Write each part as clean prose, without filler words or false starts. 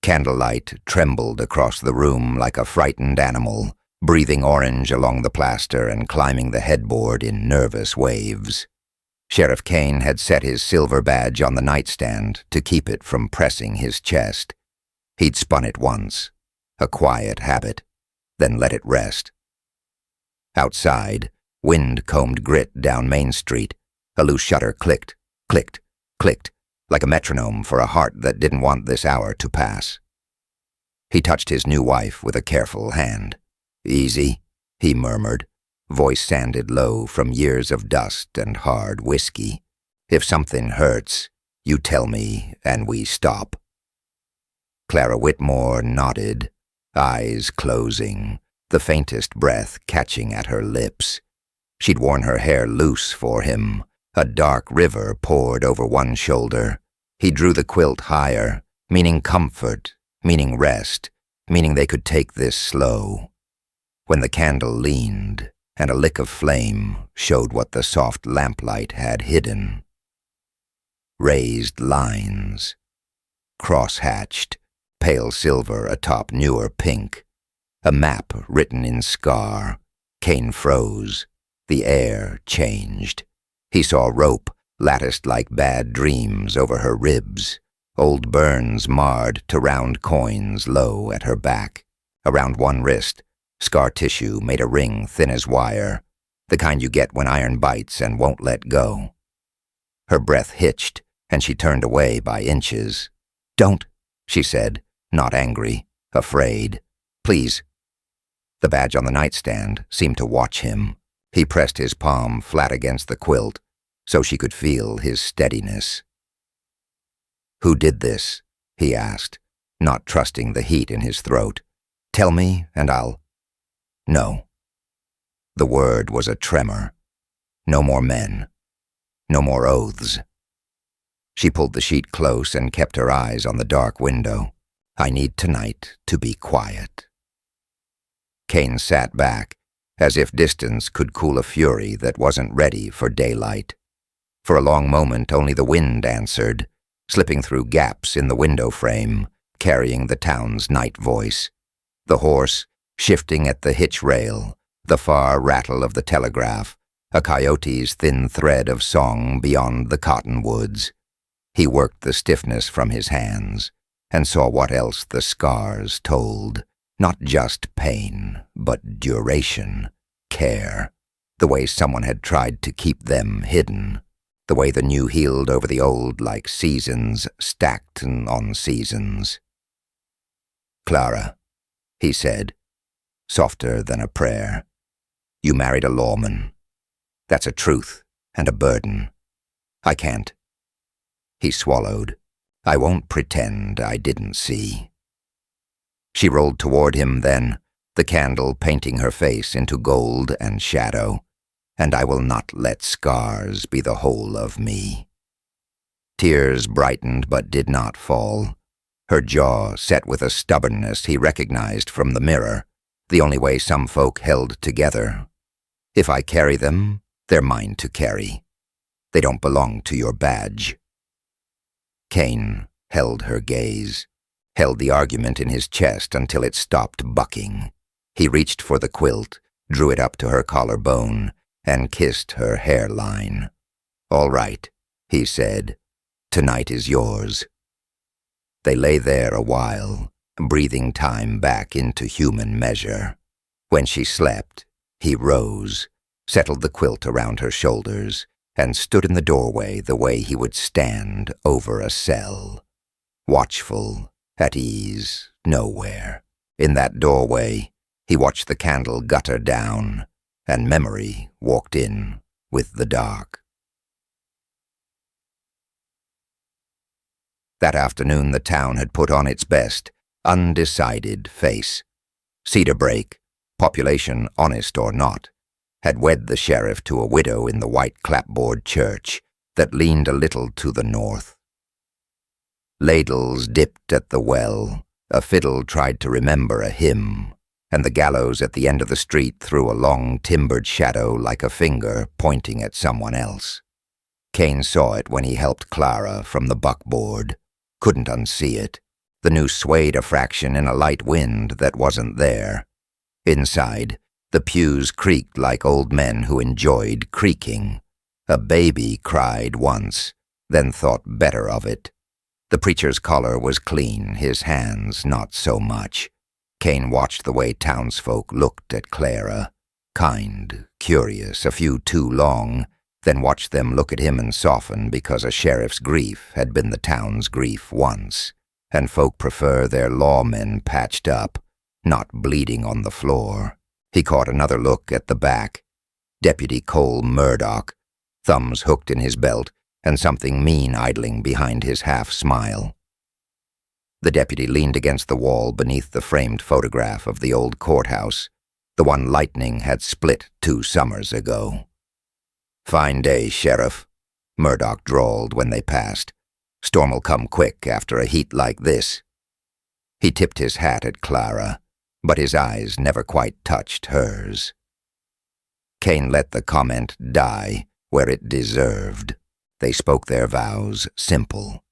Candlelight trembled across the room like a frightened animal, breathing orange along the plaster and climbing the headboard in nervous waves. Sheriff Kane had set his silver badge on the nightstand to keep it from pressing his chest. He'd spun it once, a quiet habit, then let it rest. Outside, wind combed grit down Main Street. A loose shutter clicked, clicked, clicked, like a metronome for a heart that didn't want this hour to pass. He touched his new wife with a careful hand. "Easy," he murmured, voice sanded low from years of dust and hard whiskey. "If something hurts, you tell me and we stop." Clara Whitmore nodded, eyes closing, the faintest breath catching at her lips. She'd worn her hair loose for him. A dark river poured over one shoulder. He drew the quilt higher, meaning comfort, meaning rest, meaning they could take this slow. When the candle leaned, and a lick of flame showed what the soft lamplight had hidden. Raised lines, cross-hatched, pale silver atop newer pink. A map written in scar. Kane froze. The air changed. He saw rope latticed like bad dreams over her ribs, old burns marred to round coins low at her back. Around one wrist, scar tissue made a ring thin as wire, the kind you get when iron bites and won't let go. Her breath hitched, and she turned away by inches. "Don't," she said, not angry, afraid. "Please." The badge on the nightstand seemed to watch him. He pressed his palm flat against the quilt so she could feel his steadiness. "Who did this?" he asked, not trusting the heat in his throat. "Tell me and I'll—" "No." The word was a tremor. No more men. No more oaths. She pulled the sheet close and kept her eyes on the dark window. "I need tonight to be quiet." Kane sat back, as if distance could cool a fury that wasn't ready for daylight. For a long moment only the wind answered, slipping through gaps in the window frame, carrying the town's night voice. The horse, shifting at the hitch rail, the far rattle of the telegraph, a coyote's thin thread of song beyond the cottonwoods. He worked the stiffness from his hands, and saw what else the scars told. Not just pain, but duration, care, the way someone had tried to keep them hidden, the way the new healed over the old like seasons stacked on seasons. "Clara," he said, softer than a prayer, "you married a lawman. That's a truth and a burden. I can't." He swallowed. "I won't pretend I didn't see." She rolled toward him then, the candle painting her face into gold and shadow. "And I will not let scars be the whole of me." Tears brightened but did not fall. Her jaw set with a stubbornness he recognized from the mirror, the only way some folk held together. "If I carry them, they're mine to carry. They don't belong to your badge." Kane held her gaze, held the argument in his chest until it stopped bucking. He reached for the quilt, drew it up to her collarbone, and kissed her hairline. "All right," he said. "Tonight is yours." They lay there a while, breathing time back into human measure. When she slept, he rose, settled the quilt around her shoulders, and stood in the doorway the way he would stand over a cell. Watchful, at ease, nowhere. In that doorway, he watched the candle gutter down, and memory walked in with the dark. That afternoon the town had put on its best, undecided face. Cedar Brake, population honest or not, had wed the sheriff to a widow in the white clapboard church that leaned a little to the north. Ladles dipped at the well, a fiddle tried to remember a hymn, and the gallows at the end of the street threw a long timbered shadow like a finger pointing at someone else. Kane saw it when he helped Clara from the buckboard, couldn't unsee it. The noose swayed a fraction in a light wind that wasn't there. Inside, the pews creaked like old men who enjoyed creaking. A baby cried once, then thought better of it. The preacher's collar was clean, his hands not so much. Kane watched the way townsfolk looked at Clara. Kind, curious, a few too long, then watched them look at him and soften because a sheriff's grief had been the town's grief once, and folk prefer their lawmen patched up, not bleeding on the floor. He caught another look at the back. Deputy Cole Murdoch, thumbs hooked in his belt, and something mean idling behind his half-smile. The deputy leaned against the wall beneath the framed photograph of the old courthouse, the one lightning had split 2 summers ago. "Fine day, Sheriff," Murdoch drawled when they passed. "Storm'll come quick after a heat like this." He tipped his hat at Clara, but his eyes never quite touched hers. Kane let the comment die where it deserved. They spoke their vows simple.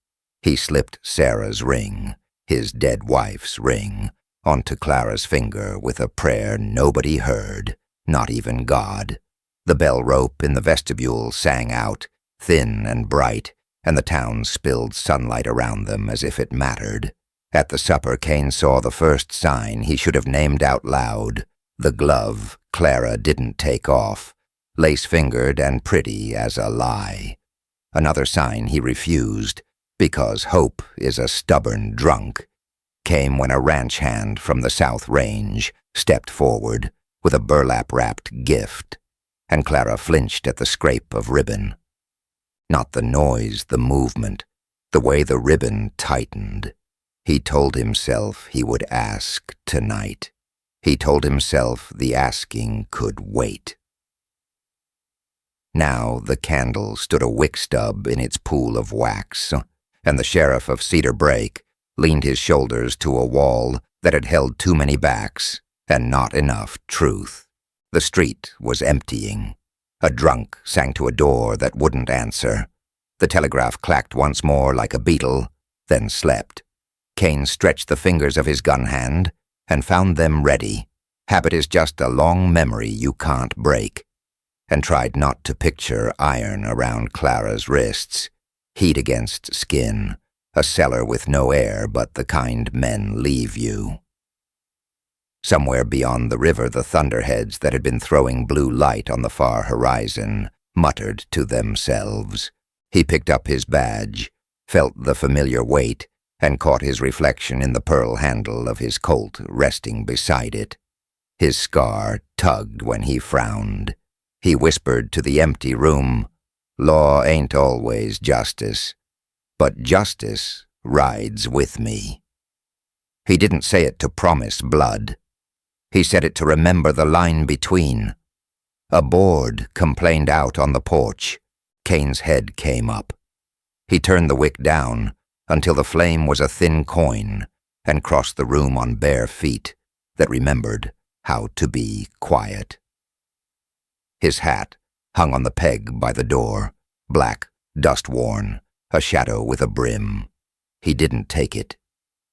He slipped Sarah's ring, his dead wife's ring, onto Clara's finger with a prayer nobody heard, not even God. The bell rope in the vestibule sang out, thin and bright, and the town spilled sunlight around them as if it mattered. At the supper, Kane saw the first sign he should have named out loud, the glove Clara didn't take off, lace-fingered and pretty as a lie. Another sign he refused, because hope is a stubborn drunk, came when a ranch hand from the South Range stepped forward with a burlap-wrapped gift, and Clara flinched at the scrape of ribbon. Not the noise, the movement, the way the ribbon tightened. He told himself he would ask tonight. He told himself the asking could wait. Now the candle stood a wick stub in its pool of wax, and the sheriff of Cedar Brake leaned his shoulders to a wall that had held too many backs and not enough truth. The street was emptying. A drunk sang to a door that wouldn't answer. The telegraph clacked once more like a beetle, then slept. Kane stretched the fingers of his gun hand and found them ready. Habit is just a long memory you can't break. And tried not to picture iron around Clara's wrists, heat against skin, a cellar with no air but the kind men leave you. Somewhere beyond the river, the thunderheads that had been throwing blue light on the far horizon muttered to themselves. He picked up his badge, felt the familiar weight, and caught his reflection in the pearl handle of his Colt resting beside it. His scar tugged when he frowned. He whispered to the empty room, "Law ain't always justice, but justice rides with me." He didn't say it to promise blood. He said it to remember the line between. A board complained out on the porch. Kane's head came up. He turned the wick down until the flame was a thin coin and crossed the room on bare feet that remembered how to be quiet. His hat hung on the peg by the door, black, dust-worn, a shadow with a brim. He didn't take it.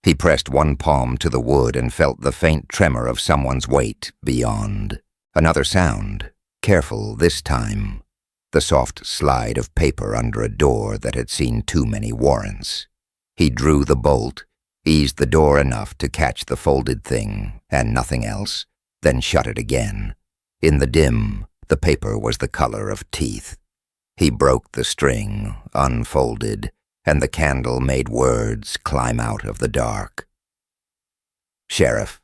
He pressed one palm to the wood and felt the faint tremor of someone's weight beyond. Another sound, careful this time. The soft slide of paper under a door that had seen too many warrants. He drew the bolt, eased the door enough to catch the folded thing and nothing else, then shut it again. In the dim, the paper was the color of teeth. He broke the string, unfolded, and the candle made words climb out of the dark. "Sheriff,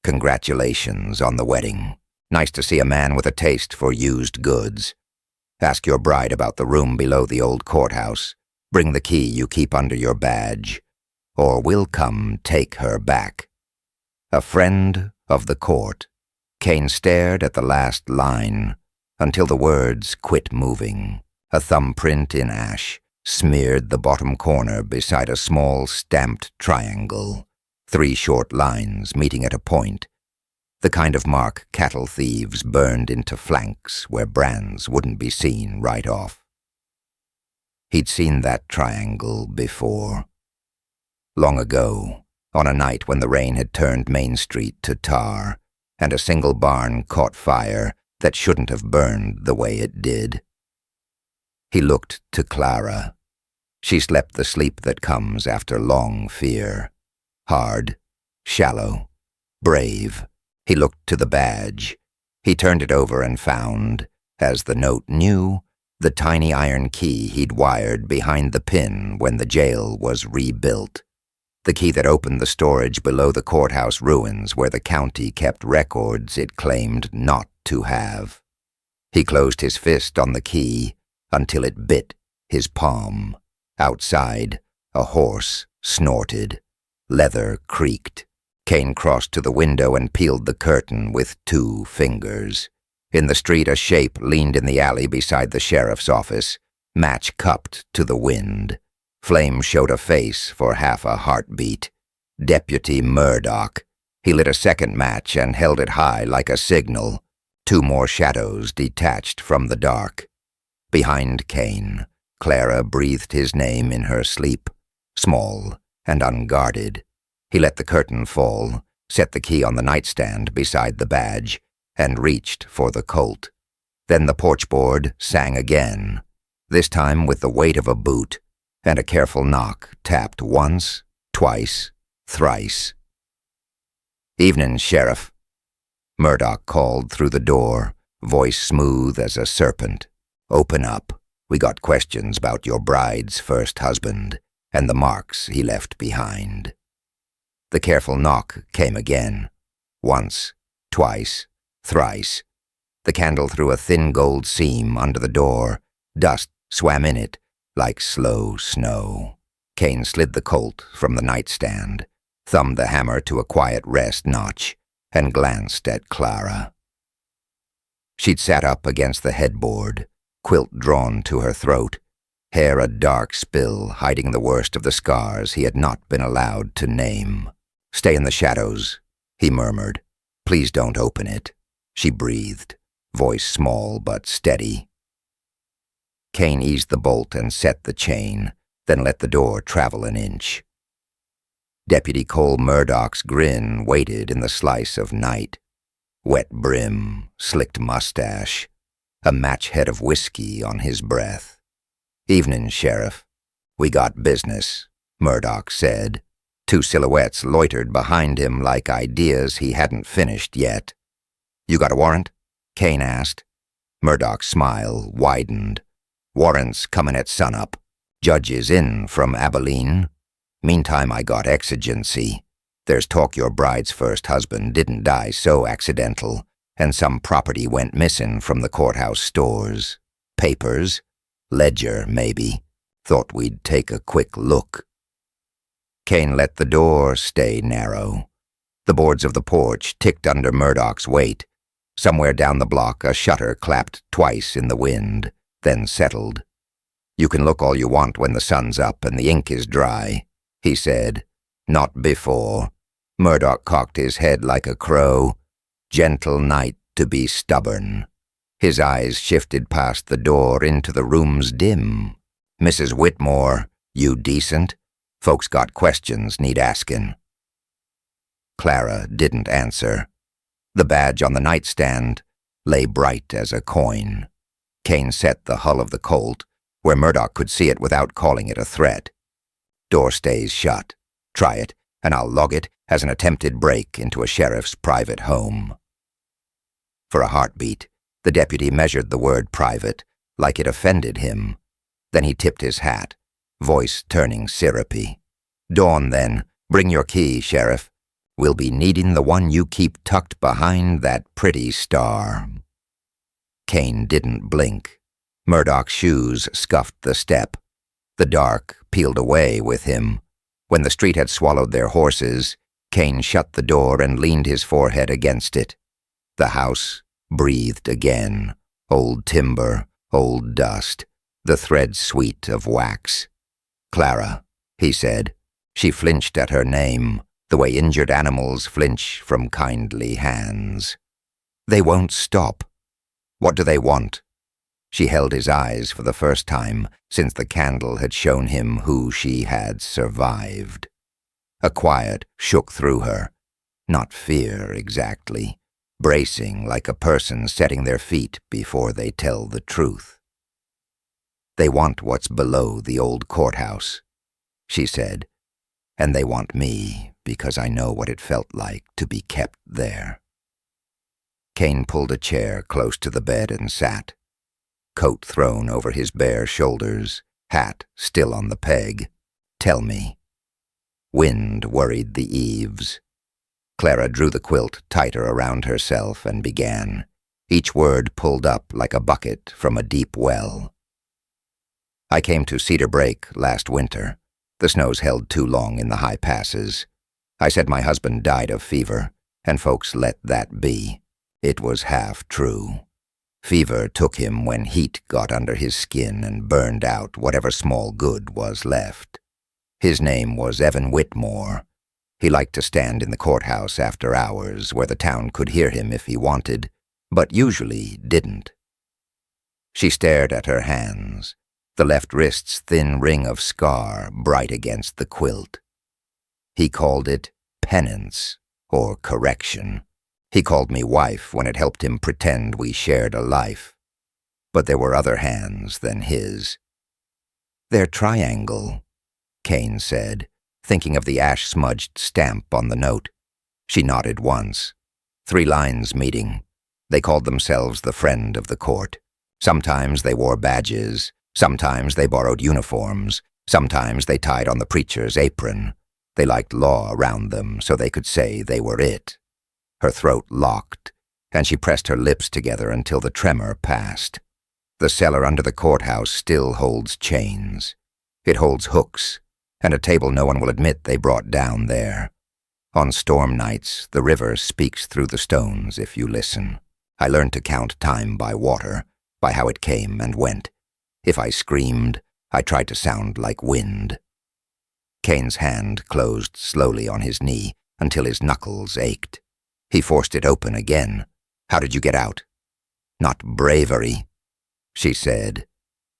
congratulations on the wedding. Nice to see a man with a taste for used goods. Ask your bride about the room below the old courthouse. Bring the key you keep under your badge, or we'll come take her back. A friend of the court." Kane stared at the last line until the words quit moving. A thumbprint in ash smeared the bottom corner beside a small stamped triangle, 3 short lines meeting at a point, the kind of mark cattle thieves burned into flanks where brands wouldn't be seen right off. He'd seen that triangle before. Long ago, on a night when the rain had turned Main Street to tar, and a single barn caught fire that shouldn't have burned the way it did. He looked to Clara. She slept the sleep that comes after long fear. Hard, shallow, brave. He looked to the badge. He turned it over and found, as the note knew, the tiny iron key he'd wired behind the pin when the jail was rebuilt. The key that opened the storage below the courthouse ruins where the county kept records it claimed not to have. He closed his fist on the key until it bit his palm. Outside, a horse snorted. Leather creaked. Kane crossed to the window and peeled the curtain with 2 fingers. In the street, a shape leaned in the alley beside the sheriff's office, match cupped to the wind. Flame showed a face for half a heartbeat. Deputy Murdoch. He lit a second match and held it high like a signal. 2 more shadows detached from the dark. Behind Kane, Clara breathed his name in her sleep, small and unguarded. He let the curtain fall, set the key on the nightstand beside the badge, and reached for the Colt. Then the porchboard sang again, this time with the weight of a boot, and a careful knock tapped once, twice, thrice. "Evening, Sheriff," Murdoch called through the door, voice smooth as a serpent. "Open up. We got questions about your bride's first husband and the marks he left behind." The careful knock came again. Once, twice, thrice. The candle threw a thin gold seam under the door. Dust swam in it like slow snow. Kane slid the Colt from the nightstand, thumbed the hammer to a quiet rest notch, and glanced at Clara. She'd sat up against the headboard, quilt drawn to her throat, hair a dark spill hiding the worst of the scars he had not been allowed to name. "Stay in the shadows," he murmured. "Please don't open it," she breathed, voice small but steady. Kane eased the bolt and set the chain, then let the door travel an inch. Deputy Cole Murdoch's grin waited in the slice of night. Wet brim, slicked mustache, a match head of whiskey on his breath. "Evening, Sheriff. We got business," Murdoch said. 2 silhouettes loitered behind him like ideas he hadn't finished yet. "You got a warrant?" Kane asked. Murdoch's smile widened. "Warrant's coming at sunup. Judge is in from Abilene. Meantime, I got exigency. There's talk your bride's first husband didn't die so accidental, and some property went missing from the courthouse stores. Papers, ledger, maybe. Thought we'd take a quick look." Kane let the door stay narrow. The boards of the porch ticked under Murdoch's weight. Somewhere down the block, a shutter clapped twice in the wind, then settled. "You can look all you want when the sun's up and the ink is dry," he said. "Not before." Murdoch cocked his head like a crow. "Gentle night to be stubborn." His eyes shifted past the door into the room's dim. "Mrs. Whitmore, you decent? Folks got questions need asking." Clara didn't answer. The badge on the nightstand lay bright as a coin. Kane set the hull of the Colt where Murdoch could see it without calling it a threat. "Door stays shut. Try it, and I'll log it as an attempted break into a sheriff's private home." For a heartbeat, the deputy measured the word private, like it offended him. Then he tipped his hat, voice turning syrupy. "Dawn, then. Bring your key, Sheriff. We'll be needing the one you keep tucked behind that pretty star." Kane didn't blink. Murdoch's shoes scuffed the step. The dark peeled away with him. When the street had swallowed their horses, Kane shut the door and leaned his forehead against it. The house breathed again. Old timber, old dust, the thread sweet of wax. "Clara," he said. She flinched at her name, the way injured animals flinch from kindly hands. "They won't stop. What do they want?" She held his eyes for the first time since the candle had shown him who she had survived. A quiet shook through her. Not fear, exactly. Bracing like a person setting their feet before they tell the truth. "They want what's below the old courthouse," she said, "and they want me because I know what it felt like to be kept there." Kane pulled a chair close to the bed and sat, coat thrown over his bare shoulders, hat still on the peg. "Tell me." Wind worried the eaves. Clara drew the quilt tighter around herself and began, each word pulled up like a bucket from a deep well. "I came to Cedar Break last winter. The snows held too long in the high passes. I said my husband died of fever, and folks let that be. It was half true. Fever took him when heat got under his skin and burned out whatever small good was left. His name was Evan Whitmore. He liked to stand in the courthouse after hours where the town could hear him if he wanted, but usually didn't." She stared at her hands, the left wrist's thin ring of scar bright against the quilt. "He called it penance or correction. He called me wife when it helped him pretend we shared a life. But there were other hands than his." "They're triangle," Kane said, thinking of the ash-smudged stamp on the note. She nodded once. 3 lines meeting. They called themselves the Friend of the Court. Sometimes they wore badges. Sometimes they borrowed uniforms. Sometimes they tied on the preacher's apron. They liked law around them so they could say they were it. Her throat locked, and she pressed her lips together until the tremor passed. The cellar under the courthouse still holds chains. It holds hooks, and a table no one will admit they brought down there. On storm nights, the river speaks through the stones if you listen. I learned to count time by water, by how it came and went. If I screamed, I tried to sound like wind. Kane's hand closed slowly on his knee until his knuckles ached. He forced it open again. "How did you get out?" "Not bravery," she said,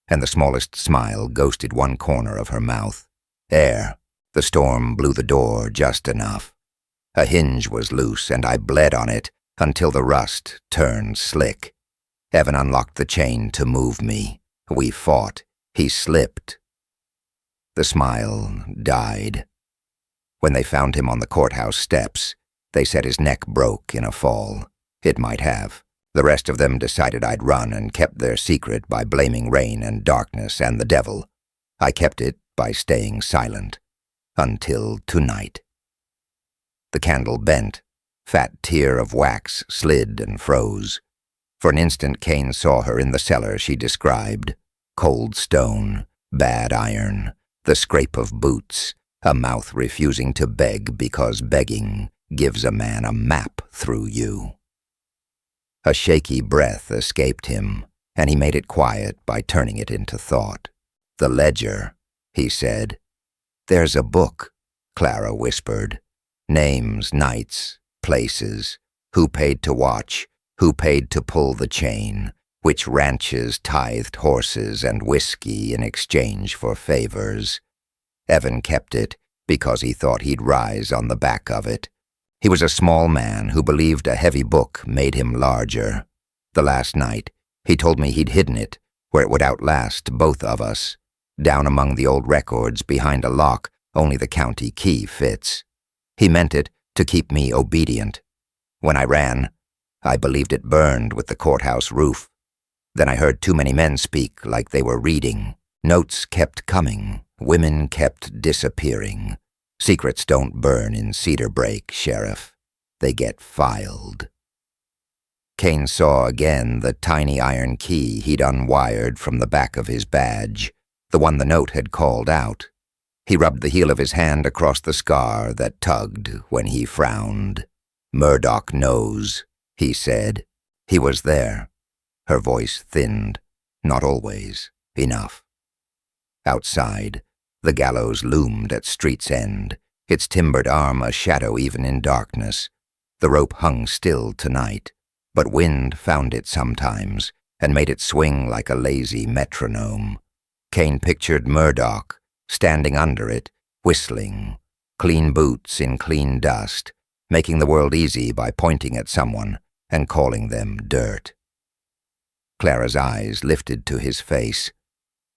and the smallest smile ghosted one corner of her mouth. "Air. The storm blew the door just enough. A hinge was loose, and I bled on it until the rust turned slick. Evan unlocked the chain to move me. We fought. He slipped." The smile died. When they found him on the courthouse steps, they said his neck broke in a fall. It might have. The rest of them decided I'd run and kept their secret by blaming rain and darkness and the devil. I kept it by staying silent. Until tonight. The candle bent. Fat tear of wax slid and froze. For an instant Kane saw her in the cellar she described. Cold stone, bad iron, the scrape of boots, a mouth refusing to beg because begging gives a man a map through you. A shaky breath escaped him, and he made it quiet by turning it into thought. "The ledger," he said. "There's a book," Clara whispered. "Names, nights, places, who paid to watch, who paid to pull the chain, which ranches tithed horses and whiskey in exchange for favors. Evan kept it because he thought he'd rise on the back of it. He was a small man who believed a heavy book made him larger. The last night, he told me he'd hidden it where it would outlast both of us. Down among the old records behind a lock only the county key fits. He meant it to keep me obedient. When I ran, I believed it burned with the courthouse roof. Then I heard too many men speak like they were reading. Notes kept coming. Women kept disappearing. Secrets don't burn in Cedar Break, Sheriff. They get filed." Kane saw again the tiny iron key he'd unwired from the back of his badge, the one the note had called out. He rubbed the heel of his hand across the scar that tugged when he frowned. "Murdoch knows," he said. He was there. Her voice thinned. Not always. Enough. Outside, the gallows loomed at street's end, its timbered arm a shadow even in darkness. The rope hung still tonight, but wind found it sometimes and made it swing like a lazy metronome. Kane pictured Murdoch, standing under it, whistling, Clean boots in clean dust, making the world easy by pointing at someone and calling them dirt. Clara's eyes lifted to his face.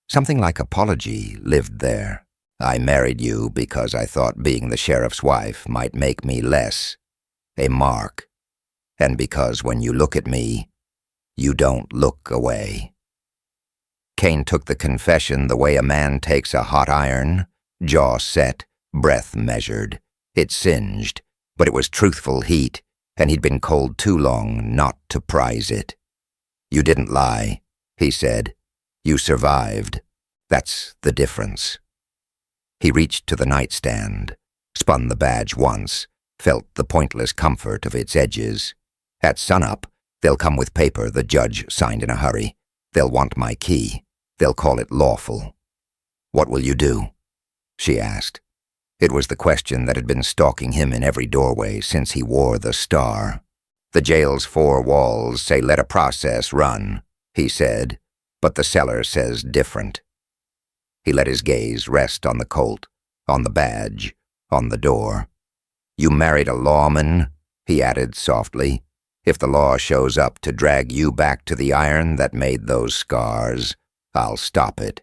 Something like apology lived there. I married you because I thought being the sheriff's wife might make me less a mark, and because when you look at me, you don't look away. Kane took the confession the way a man takes a hot iron, jaw set, breath measured. It singed, but it was truthful heat, and he'd been cold too long not to prize it. You didn't lie, he said. You survived. That's the difference. He reached to the nightstand, spun the badge once, felt the pointless comfort of its edges. At sunup, they'll come with paper the judge signed in a hurry. They'll want my key. They'll call it lawful. What will you do? She asked. It was the question that had been stalking him in every doorway since he wore the star. The jail's 4 walls say let a process run, he said, but the cellar says different. He let his gaze rest on the colt, on the badge, on the door. You married a lawman, he added softly. If the law shows up to drag you back to the iron that made those scars, I'll stop it.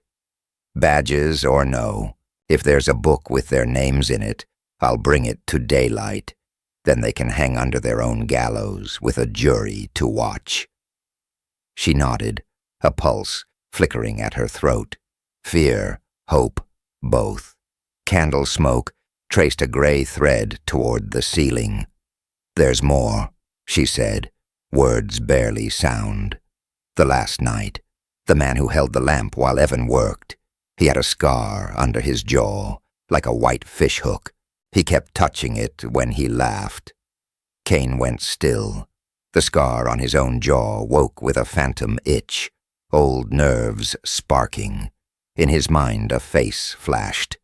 Badges or no, if there's a book with their names in it, I'll bring it to daylight. Then they can hang under their own gallows with a jury to watch. She nodded, a pulse flickering at her throat. Fear, hope, both. Candle smoke traced a gray thread toward the ceiling. There's more, she said, words barely sound. The last night, the man who held the lamp while Evan worked. He had a scar under his jaw, like a white fishhook. He kept touching it when he laughed. Kane went still. The scar on his own jaw woke with a phantom itch, old nerves sparking. In his mind a face flashed.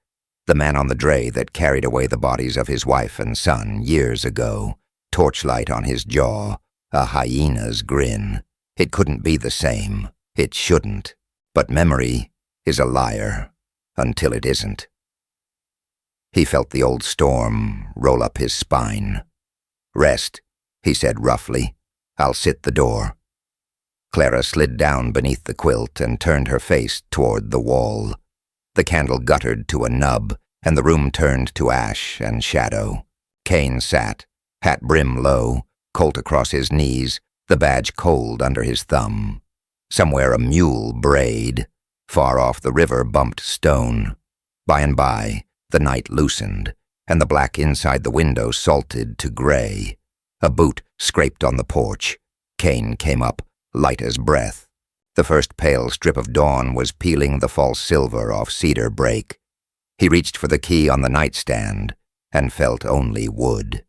The man on the dray that carried away the bodies of his wife and son years ago. Torchlight on his jaw, a hyena's grin. It couldn't be the same. It shouldn't. But memory is a liar until it isn't. He felt the old storm roll up his spine. Rest, he said roughly. I'll sit the door. Clara slid down beneath the quilt and turned her face toward the wall. The candle guttered to a nub, and the room turned to ash and shadow. Kane sat, hat brim low, colt across his knees, the badge cold under his thumb. Somewhere a mule brayed. Far off the river bumped stone. By and by, the night loosened, and the black inside the window salted to gray. A boot scraped on the porch. Kane came up, light as breath. The first pale strip of dawn was peeling the false silver off cedar brake. He reached for the key on the nightstand and felt only wood.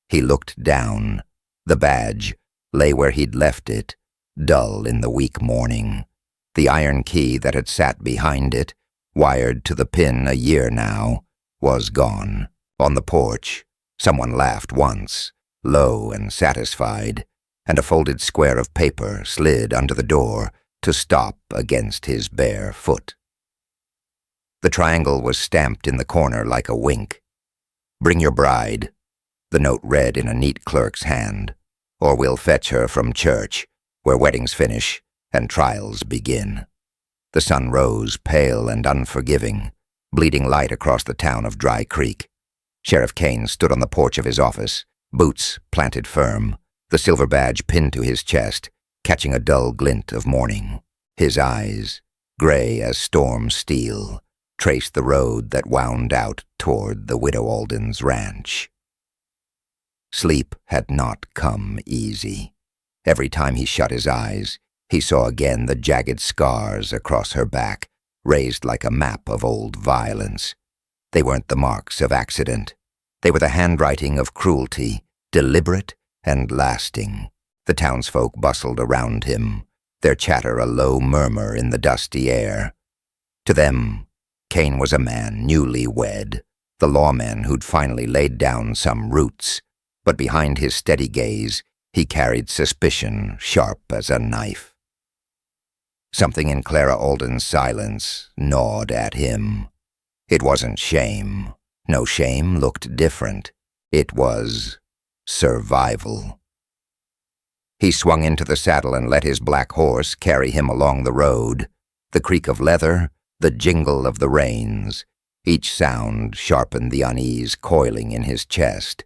He looked down. The badge lay where he'd left it, dull in the weak morning. The iron key that had sat behind it, wired to the pin a year now, was gone. On the porch, someone laughed once, low and satisfied, and a folded square of paper slid under the door to stop against his bare foot. The triangle was stamped in the corner like a wink. Bring your bride, the note read in a neat clerk's hand, or we'll fetch her from church, where weddings finish and trials begin. The sun rose, pale and unforgiving, bleeding light across the town of Dry Creek. Sheriff Kane stood on the porch of his office, boots planted firm, the silver badge pinned to his chest, catching a dull glint of morning. His eyes, gray as storm steel, traced the road that wound out toward the Widow Alden's ranch. Sleep had not come easy. Every time he shut his eyes, he saw again the jagged scars across her back, raised like a map of old violence. They weren't the marks of accident. They were the handwriting of cruelty, deliberate and lasting. The townsfolk bustled around him, their chatter a low murmur in the dusty air. To them, Kane was a man newly wed, the lawman who'd finally laid down some roots, but behind his steady gaze, he carried suspicion sharp as a knife. Something in Clara Alden's silence gnawed at him. It wasn't shame, No shame, looked different. It was survival. He swung into the saddle and let his black horse carry him along the road. The creak of leather, the jingle of the reins. Each sound sharpened the unease coiling in his chest.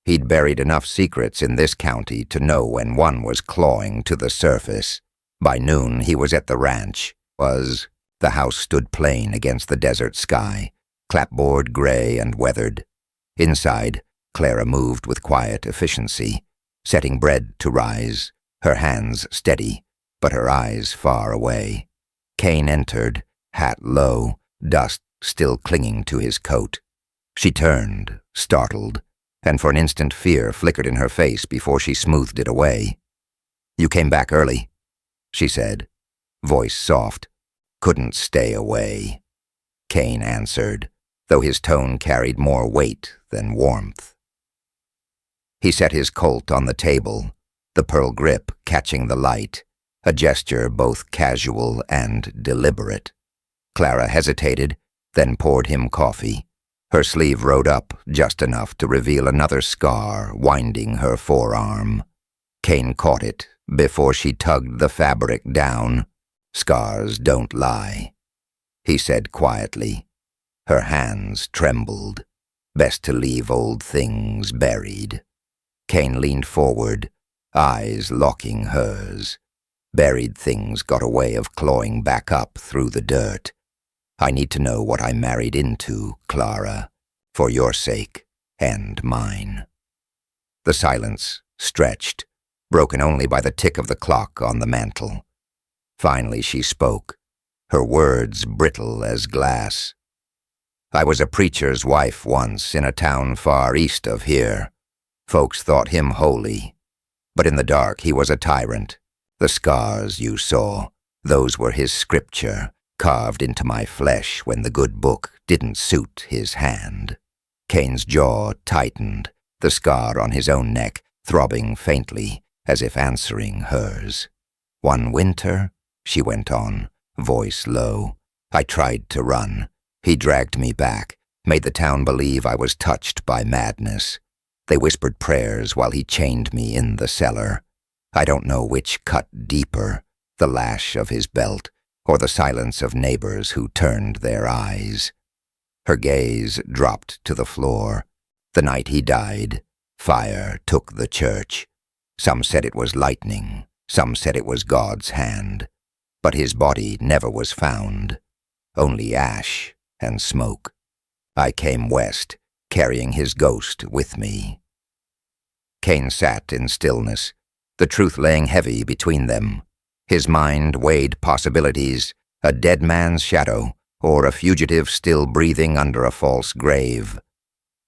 He'd buried enough secrets in this county to know when one was clawing to the surface. By noon, he was at the ranch. The house stood plain against the desert sky, clapboard gray and weathered. Inside, Clara moved with quiet efficiency, setting bread to rise, her hands steady, but her eyes far away. Kane entered, hat low, dust still clinging to his coat. She turned, startled, and for an instant fear flickered in her face before she smoothed it away. "You came back early," she said, voice soft. "Couldn't stay away," Kane answered, though his tone carried more weight than warmth. He set his Colt on the table, the pearl grip catching the light, a gesture both casual and deliberate. Clara hesitated, then poured him coffee. Her sleeve rode up just enough to reveal another scar winding her forearm. Kane caught it before she tugged the fabric down. "Scars don't lie," he said quietly. Her hands trembled. Best to leave old things buried. Kane leaned forward, eyes locking hers. Buried things got a way of clawing back up through the dirt. "I need to know what I married into, Clara, for your sake and mine." The silence stretched, broken only by the tick of the clock on the mantel. Finally she spoke, her words brittle as glass. "I was a preacher's wife once in a town far east of here. Folks thought him holy, but in the dark he was a tyrant. The scars you saw, those were his scripture, carved into my flesh when the good book didn't suit his hand." Kane's jaw tightened, the scar on his own neck throbbing faintly as if answering hers. "One winter," she went on, voice low, "I tried to run. He dragged me back, made the town believe I was touched by madness. They whispered prayers while he chained me in the cellar. I don't know which cut deeper, the lash of his belt, or the silence of neighbors who turned their eyes." Her gaze dropped to the floor. "The night he died, fire took the church. Some said it was lightning, some said it was God's hand. But his body never was found, only ash and smoke. I came west, carrying his ghost with me." Kane sat in stillness, the truth laying heavy between them. His mind weighed possibilities, a dead man's shadow, or a fugitive still breathing under a false grave.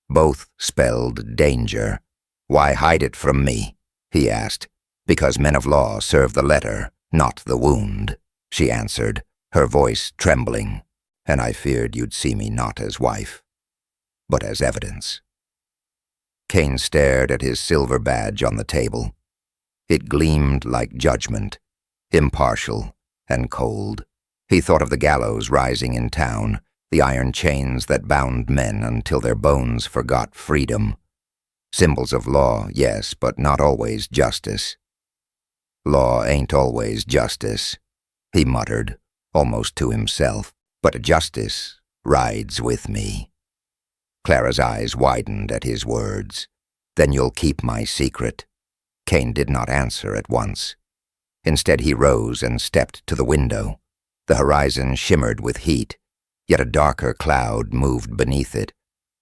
Both spelled danger. "Why hide it from me?" he asked. "Because men of law serve the letter, not the wound," she answered, her voice trembling. "And I feared you'd see me not as wife, but as evidence." Kane stared at his silver badge on the table. It gleamed like judgment, impartial and cold. He thought of the gallows rising in town, the iron chains that bound men until their bones forgot freedom. Symbols of law, yes, but not always justice. "Law ain't always justice," he muttered, almost to himself, "but justice rides with me." Clara's eyes widened at his words. "Then you'll keep my secret." Kane did not answer at once. Instead he rose and stepped to the window. The horizon shimmered with heat, yet a darker cloud moved beneath it.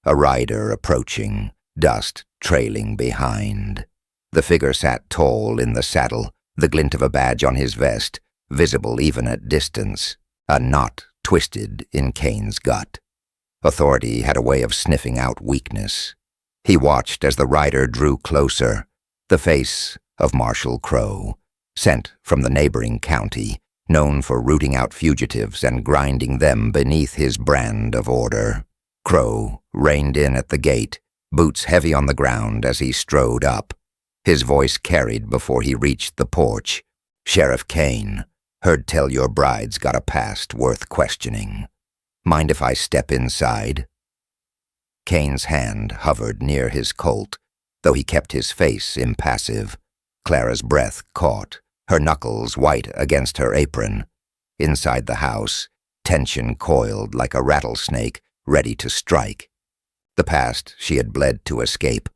A rider approaching, dust trailing behind. The figure sat tall in the saddle, the glint of a badge on his vest, visible even at distance, a knot twisted in Kane's gut. Authority had a way of sniffing out weakness. He watched as the rider drew closer, the face of Marshal Crow, sent from the neighboring county, known for rooting out fugitives and grinding them beneath his brand of order. Crow reined in at the gate, boots heavy on the ground as he strode up. His voice carried before he reached the porch. "Sheriff Kane, heard tell your bride's got a past worth questioning. Mind if I step inside?" Kane's hand hovered near his Colt, though he kept his face impassive. Clara's breath caught, her knuckles white against her apron. Inside the house, tension coiled like a rattlesnake, ready to strike. The past she had bled to escape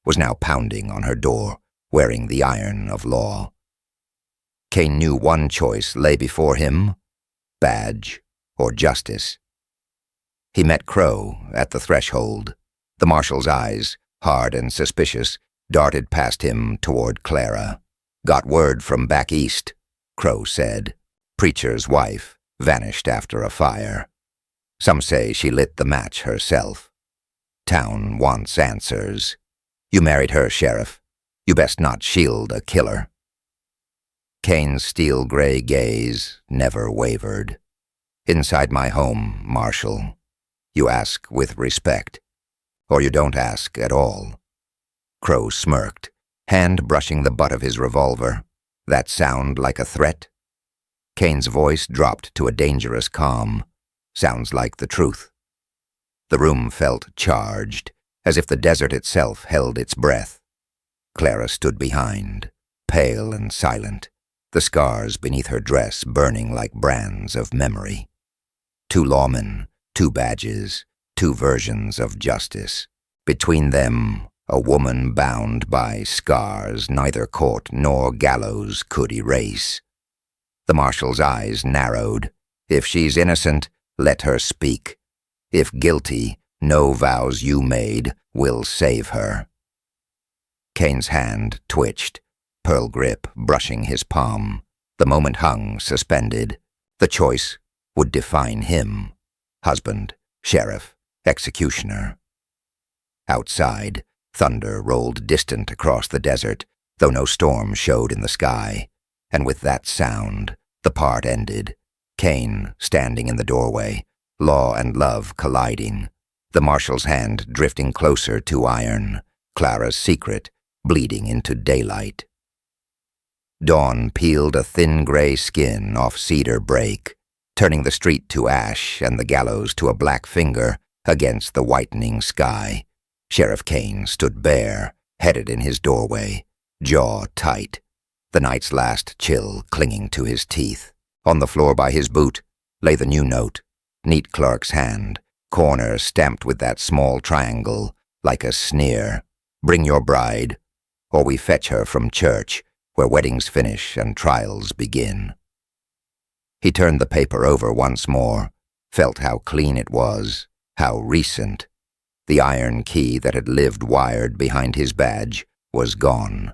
was now pounding on her door, wearing the iron of law. Kane knew one choice lay before him: badge or justice. He met Crow at the threshold. The marshal's eyes, hard and suspicious, darted past him toward Clara. "Got word from back east," Crow said. "Preacher's wife vanished after a fire. Some say she lit the match herself. Town wants answers. You married her, Sheriff. You best not shield a killer." Kane's steel-gray gaze never wavered. "Inside my home, Marshal. You ask with respect, or you don't ask at all." Crow smirked, hand brushing the butt of his revolver. "That sound like a threat?" Kane's voice dropped to a dangerous calm. "Sounds like the truth." The room felt charged, as if the desert itself held its breath. Clara stood behind, pale and silent, the scars beneath her dress burning like brands of memory. Two lawmen, two badges, two versions of justice. Between them, a woman bound by scars neither court nor gallows could erase. The marshal's eyes narrowed. "If she's innocent, let her speak. If guilty, no vows you made will save her." Kane's hand twitched, pearl grip brushing his palm. The moment hung suspended. The choice would define him: husband, sheriff, executioner. Outside, thunder rolled distant across the desert, though no storm showed in the sky. And with that sound, the part ended. Kane standing in the doorway, law and love colliding, the marshal's hand drifting closer to iron, Clara's secret bleeding into daylight. Dawn peeled a thin gray skin off Cedar Break, turning the street to ash and the gallows to a black finger against the whitening sky. Sheriff Kane stood bare, headed in his doorway, jaw tight, the night's last chill clinging to his teeth. On the floor by his boot lay the new note, neat clerk's hand, corner stamped with that small triangle, like a sneer. "Bring your bride, or we fetch her from church, where weddings finish and trials begin." He turned the paper over once more, felt how clean it was, how recent. The iron key that had lived wired behind his badge was gone.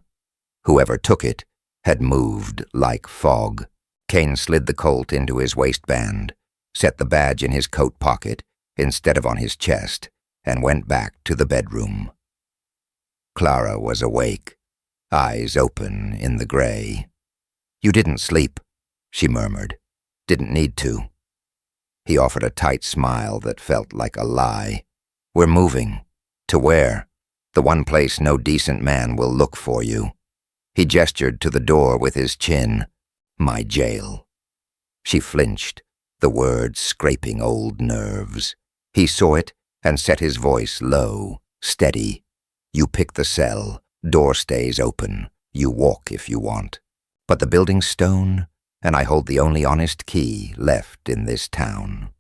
Whoever took it had moved like fog. Kane slid the Colt into his waistband, set the badge in his coat pocket instead of on his chest, and went back to the bedroom. Clara was awake, eyes open in the gray. "You didn't sleep," she murmured. "Didn't need to." He offered a tight smile that felt like a lie. "We're moving. To where? The one place no decent man will look for you." He gestured to the door with his chin. "My jail." She flinched, the words scraping old nerves. He saw it and set his voice low, steady. "You pick the cell, door stays open, you walk if you want. But the building's stone, and I hold the only honest key left in this town."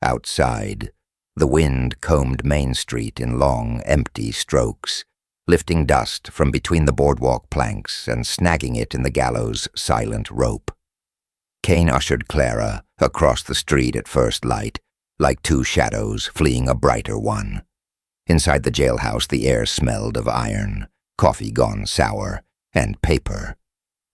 Outside, the wind combed Main Street in long, empty strokes, lifting dust from between the boardwalk planks and snagging it in the gallows' silent rope. Kane ushered Clara across the street at first light, like two shadows fleeing a brighter one. Inside the jailhouse, the air smelled of iron, coffee gone sour, and paper.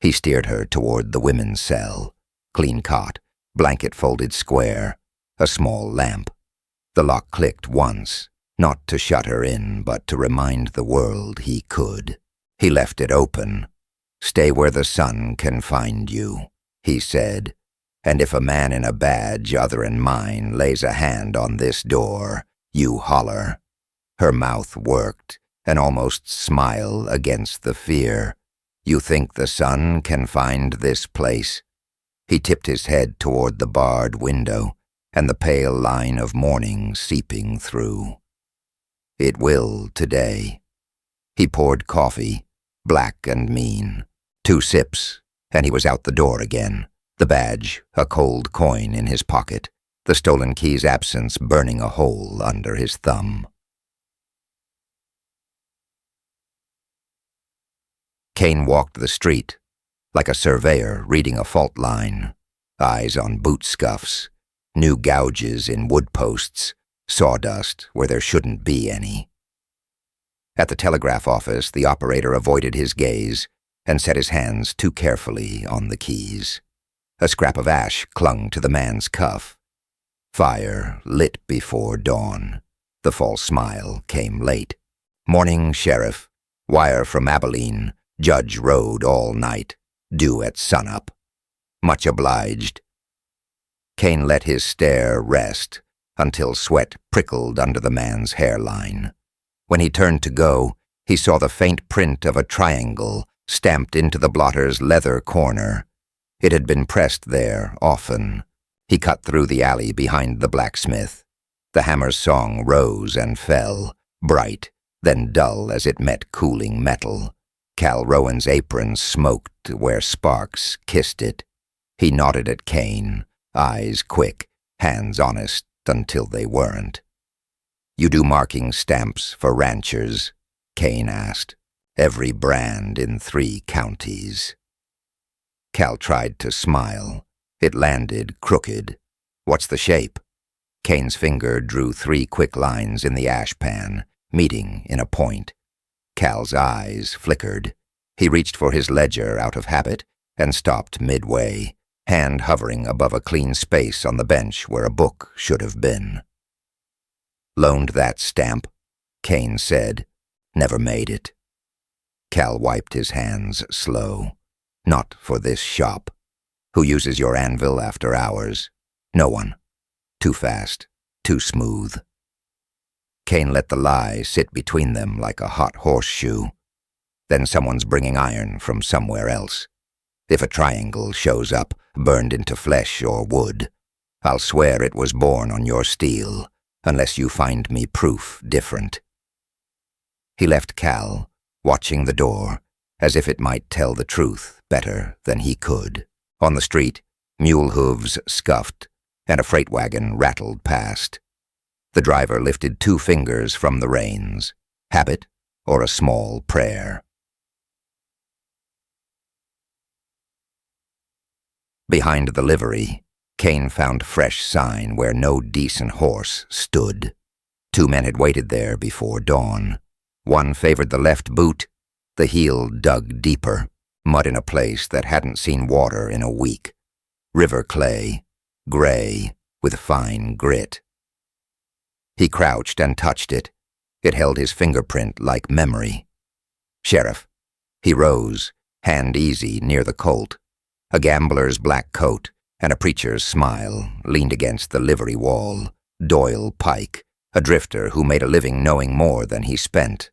He steered her toward the women's cell. Clean cot, blanket folded square, a small lamp. The lock clicked once, not to shut her in, but to remind the world he could. He left it open. "Stay where the sun can find you," he said, "and if a man in a badge other'n mine lays a hand on this door, you holler." Her mouth worked, an almost smile against the fear. "You think the sun can find this place?" He tipped his head toward the barred window and the pale line of morning seeping through. It will today. He poured coffee, black and mean. 2 sips, and he was out the door again, the badge, a cold coin in his pocket, the stolen key's absence burning a hole under his thumb. Kane walked the street, like a surveyor reading a fault line, eyes on boot scuffs, new gouges in wood posts, sawdust where there shouldn't be any. At the telegraph office, the operator avoided his gaze and set his hands too carefully on the keys. A scrap of ash clung to the man's cuff. Fire lit before dawn. The false smile came late. Morning, Sheriff. Wire from Abilene. Judge rode all night. Due at sunup. Much obliged. Kane let his stare rest until sweat prickled under the man's hairline. When he turned to go, he saw the faint print of a triangle stamped into the blotter's leather corner. It had been pressed there often. He cut through the alley behind the blacksmith. The hammer's song rose and fell, bright, then dull as it met cooling metal. Cal Rowan's apron smoked where sparks kissed it. He nodded at Kane, eyes quick, hands honest until they weren't. "You do marking stamps for ranchers?" Kane asked. "Every brand in 3 counties." Cal tried to smile. It landed crooked. "What's the shape?" Kane's finger drew 3 quick lines in the ash pan, meeting in a point. Cal's eyes flickered. He reached for his ledger out of habit and stopped midway, hand hovering above a clean space on the bench where a book should have been. "Loaned that stamp," Kane said. "Never made it." Cal wiped his hands slow. "Not for this shop. Who uses your anvil after hours? No one. Too fast, too smooth." Kane let the lie sit between them like a hot horseshoe. "Then someone's bringing iron from somewhere else. If a triangle shows up, burned into flesh or wood, I'll swear it was born on your steel, unless you find me proof different." He left Cal, watching the door, as if it might tell the truth better than he could. On the street, mule hooves scuffed, and a freight wagon rattled past. The driver lifted 2 fingers from the reins. Habit or a small prayer? Behind the livery, Kane found fresh sign where no decent horse stood. 2 men had waited there before dawn. One favored the left boot, the heel dug deeper, mud in a place that hadn't seen water in a week. River clay, gray, with fine grit. He crouched and touched it. It held his fingerprint like memory. "Sheriff." He rose, hand easy near the colt. A gambler's black coat and a preacher's smile leaned against the livery wall. Doyle Pike, a drifter who made a living knowing more than he spent.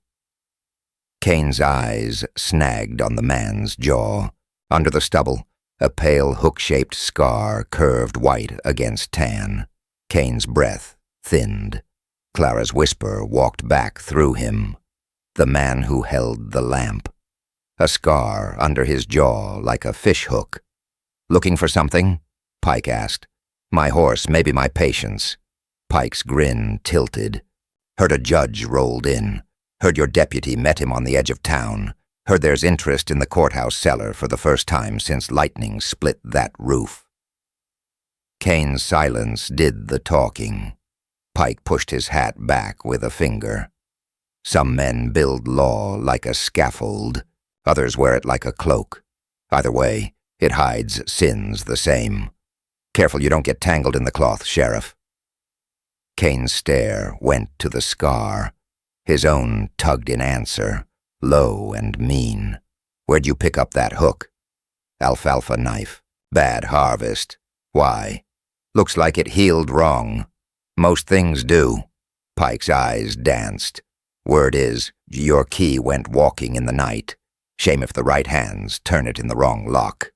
Kane's eyes snagged on the man's jaw. Under the stubble, a pale hook-shaped scar curved white against tan. Kane's breath thinned. Clara's whisper walked back through him. The man who held the lamp. A scar under his jaw like a fishhook. "Looking for something?" Pike asked. "My horse, maybe my patience." Pike's grin tilted. "Heard a judge rolled in. Heard your deputy met him on the edge of town. Heard there's interest in the courthouse cellar for the first time since lightning split that roof." Kane's silence did the talking. Pike pushed his hat back with a finger. "Some men build law like a scaffold. Others wear it like a cloak. Either way, it hides sins the same. Careful you don't get tangled in the cloth, Sheriff." Kane's stare went to the scar. His own tugged in answer, low and mean. "Where'd you pick up that hook?" "Alfalfa knife. Bad harvest. Why?" "Looks like it healed wrong." "Most things do." Pike's eyes danced. "Word is, your key went walking in the night. Shame if the right hands turn it in the wrong lock."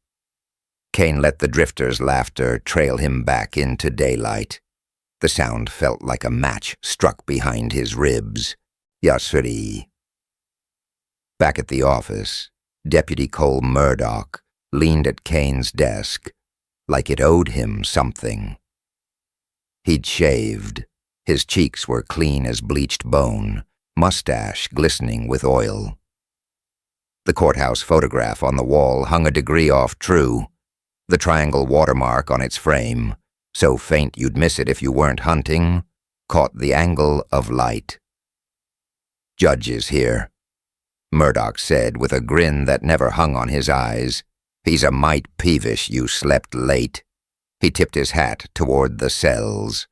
Kane let the drifter's laughter trail him back into daylight. The sound felt like a match struck behind his ribs. Yasri. Back at the office, Deputy Cole Murdoch leaned at Kane's desk like it owed him something. He'd shaved. His cheeks were clean as bleached bone, mustache glistening with oil. The courthouse photograph on the wall hung a degree off true, the triangle watermark on its frame, so faint you'd miss it if you weren't hunting, caught the angle of light. "Judge is here," Murdoch said with a grin that never hung on his eyes. "He's a mite peevish you slept late." He tipped his hat toward the cells.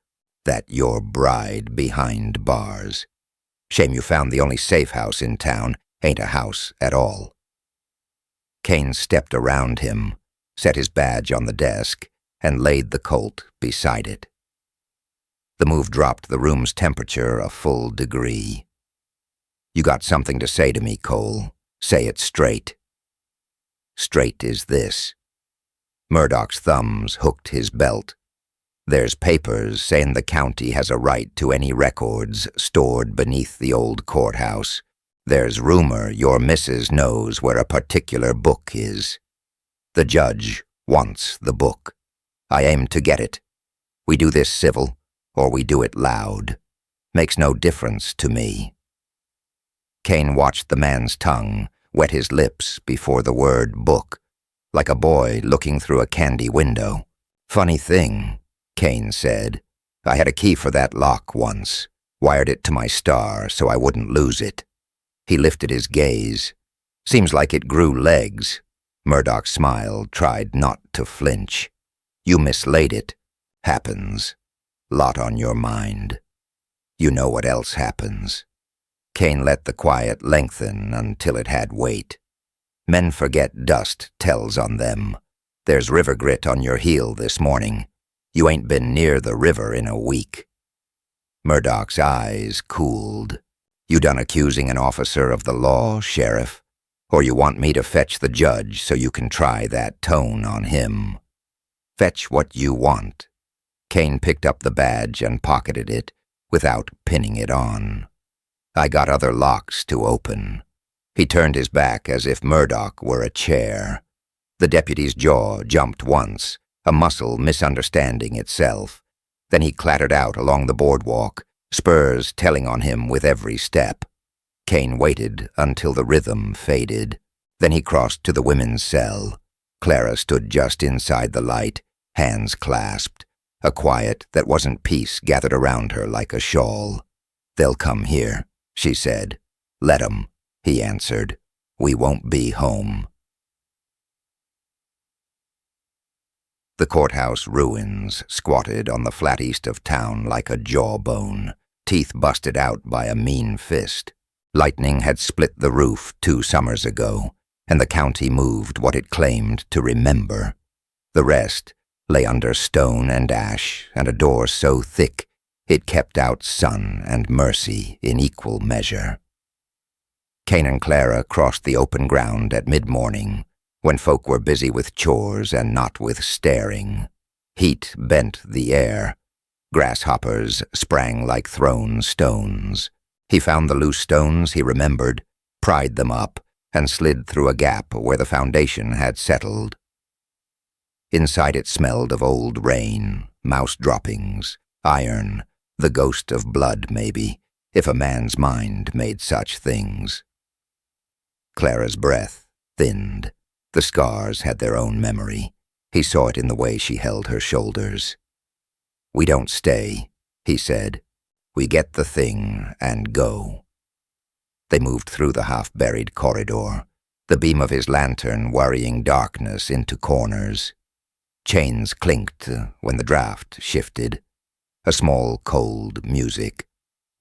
"That your bride behind bars. Shame you found the only safe house in town. Ain't a house at all." Kane stepped around him, set his badge on the desk, and laid the Colt beside it. The move dropped the room's temperature a full degree. "You got something to say to me, Cole. Say it straight." "Straight is this." Murdoch's thumbs hooked his belt. "There's papers saying the county has a right to any records stored beneath the old courthouse. There's rumor your missus knows where a particular book is. The judge wants the book. I aim to get it. We do this civil, or we do it loud. Makes no difference to me." Kane watched the man's tongue, wet his lips before the word book, like a boy looking through a candy window. "Funny thing," Kane said. "I had a key for that lock once, wired it to my star so I wouldn't lose it." He lifted his gaze. "Seems like it grew legs." Murdoch smiled, tried not to flinch. "You mislaid it. Happens. Lot on your mind. You know what else happens." Kane let the quiet lengthen until it had weight. "Men forget dust tells on them. There's river grit on your heel this morning. You ain't been near the river in a week." Murdoch's eyes cooled. "You done accusing an officer of the law, Sheriff? Or you want me to fetch the judge so you can try that tone on him?" "Fetch what you want." Kane picked up the badge and pocketed it without pinning it on. "I got other locks to open." He turned his back as if Murdoch were a chair. The deputy's jaw jumped once, a muscle misunderstanding itself. Then he clattered out along the boardwalk, spurs telling on him with every step. Kane waited until the rhythm faded. Then he crossed to the women's cell. Clara stood just inside the light, hands clasped. A quiet that wasn't peace gathered around her like a shawl. "They'll come here," she said. "Let 'em," he answered. "We won't be home." The courthouse ruins squatted on the flat east of town like a jawbone, teeth busted out by a mean fist. Lightning had split the roof 2 summers ago, and the county moved what it claimed to remember. The rest lay under stone and ash and a door so thick it kept out sun and mercy in equal measure. Kane and Clara crossed the open ground at mid-morning, when folk were busy with chores and not with staring. Heat bent the air. Grasshoppers sprang like thrown stones. He found the loose stones he remembered, pried them up, and slid through a gap where the foundation had settled. Inside it smelled of old rain, mouse droppings, iron, the ghost of blood maybe, if a man's mind made such things. Clara's breath thinned. The scars had their own memory. He saw it in the way she held her shoulders. "We don't stay," he said. "We get the thing and go." They moved through the half-buried corridor, the beam of his lantern worrying darkness into corners. Chains clinked when the draft shifted. A small, cold music.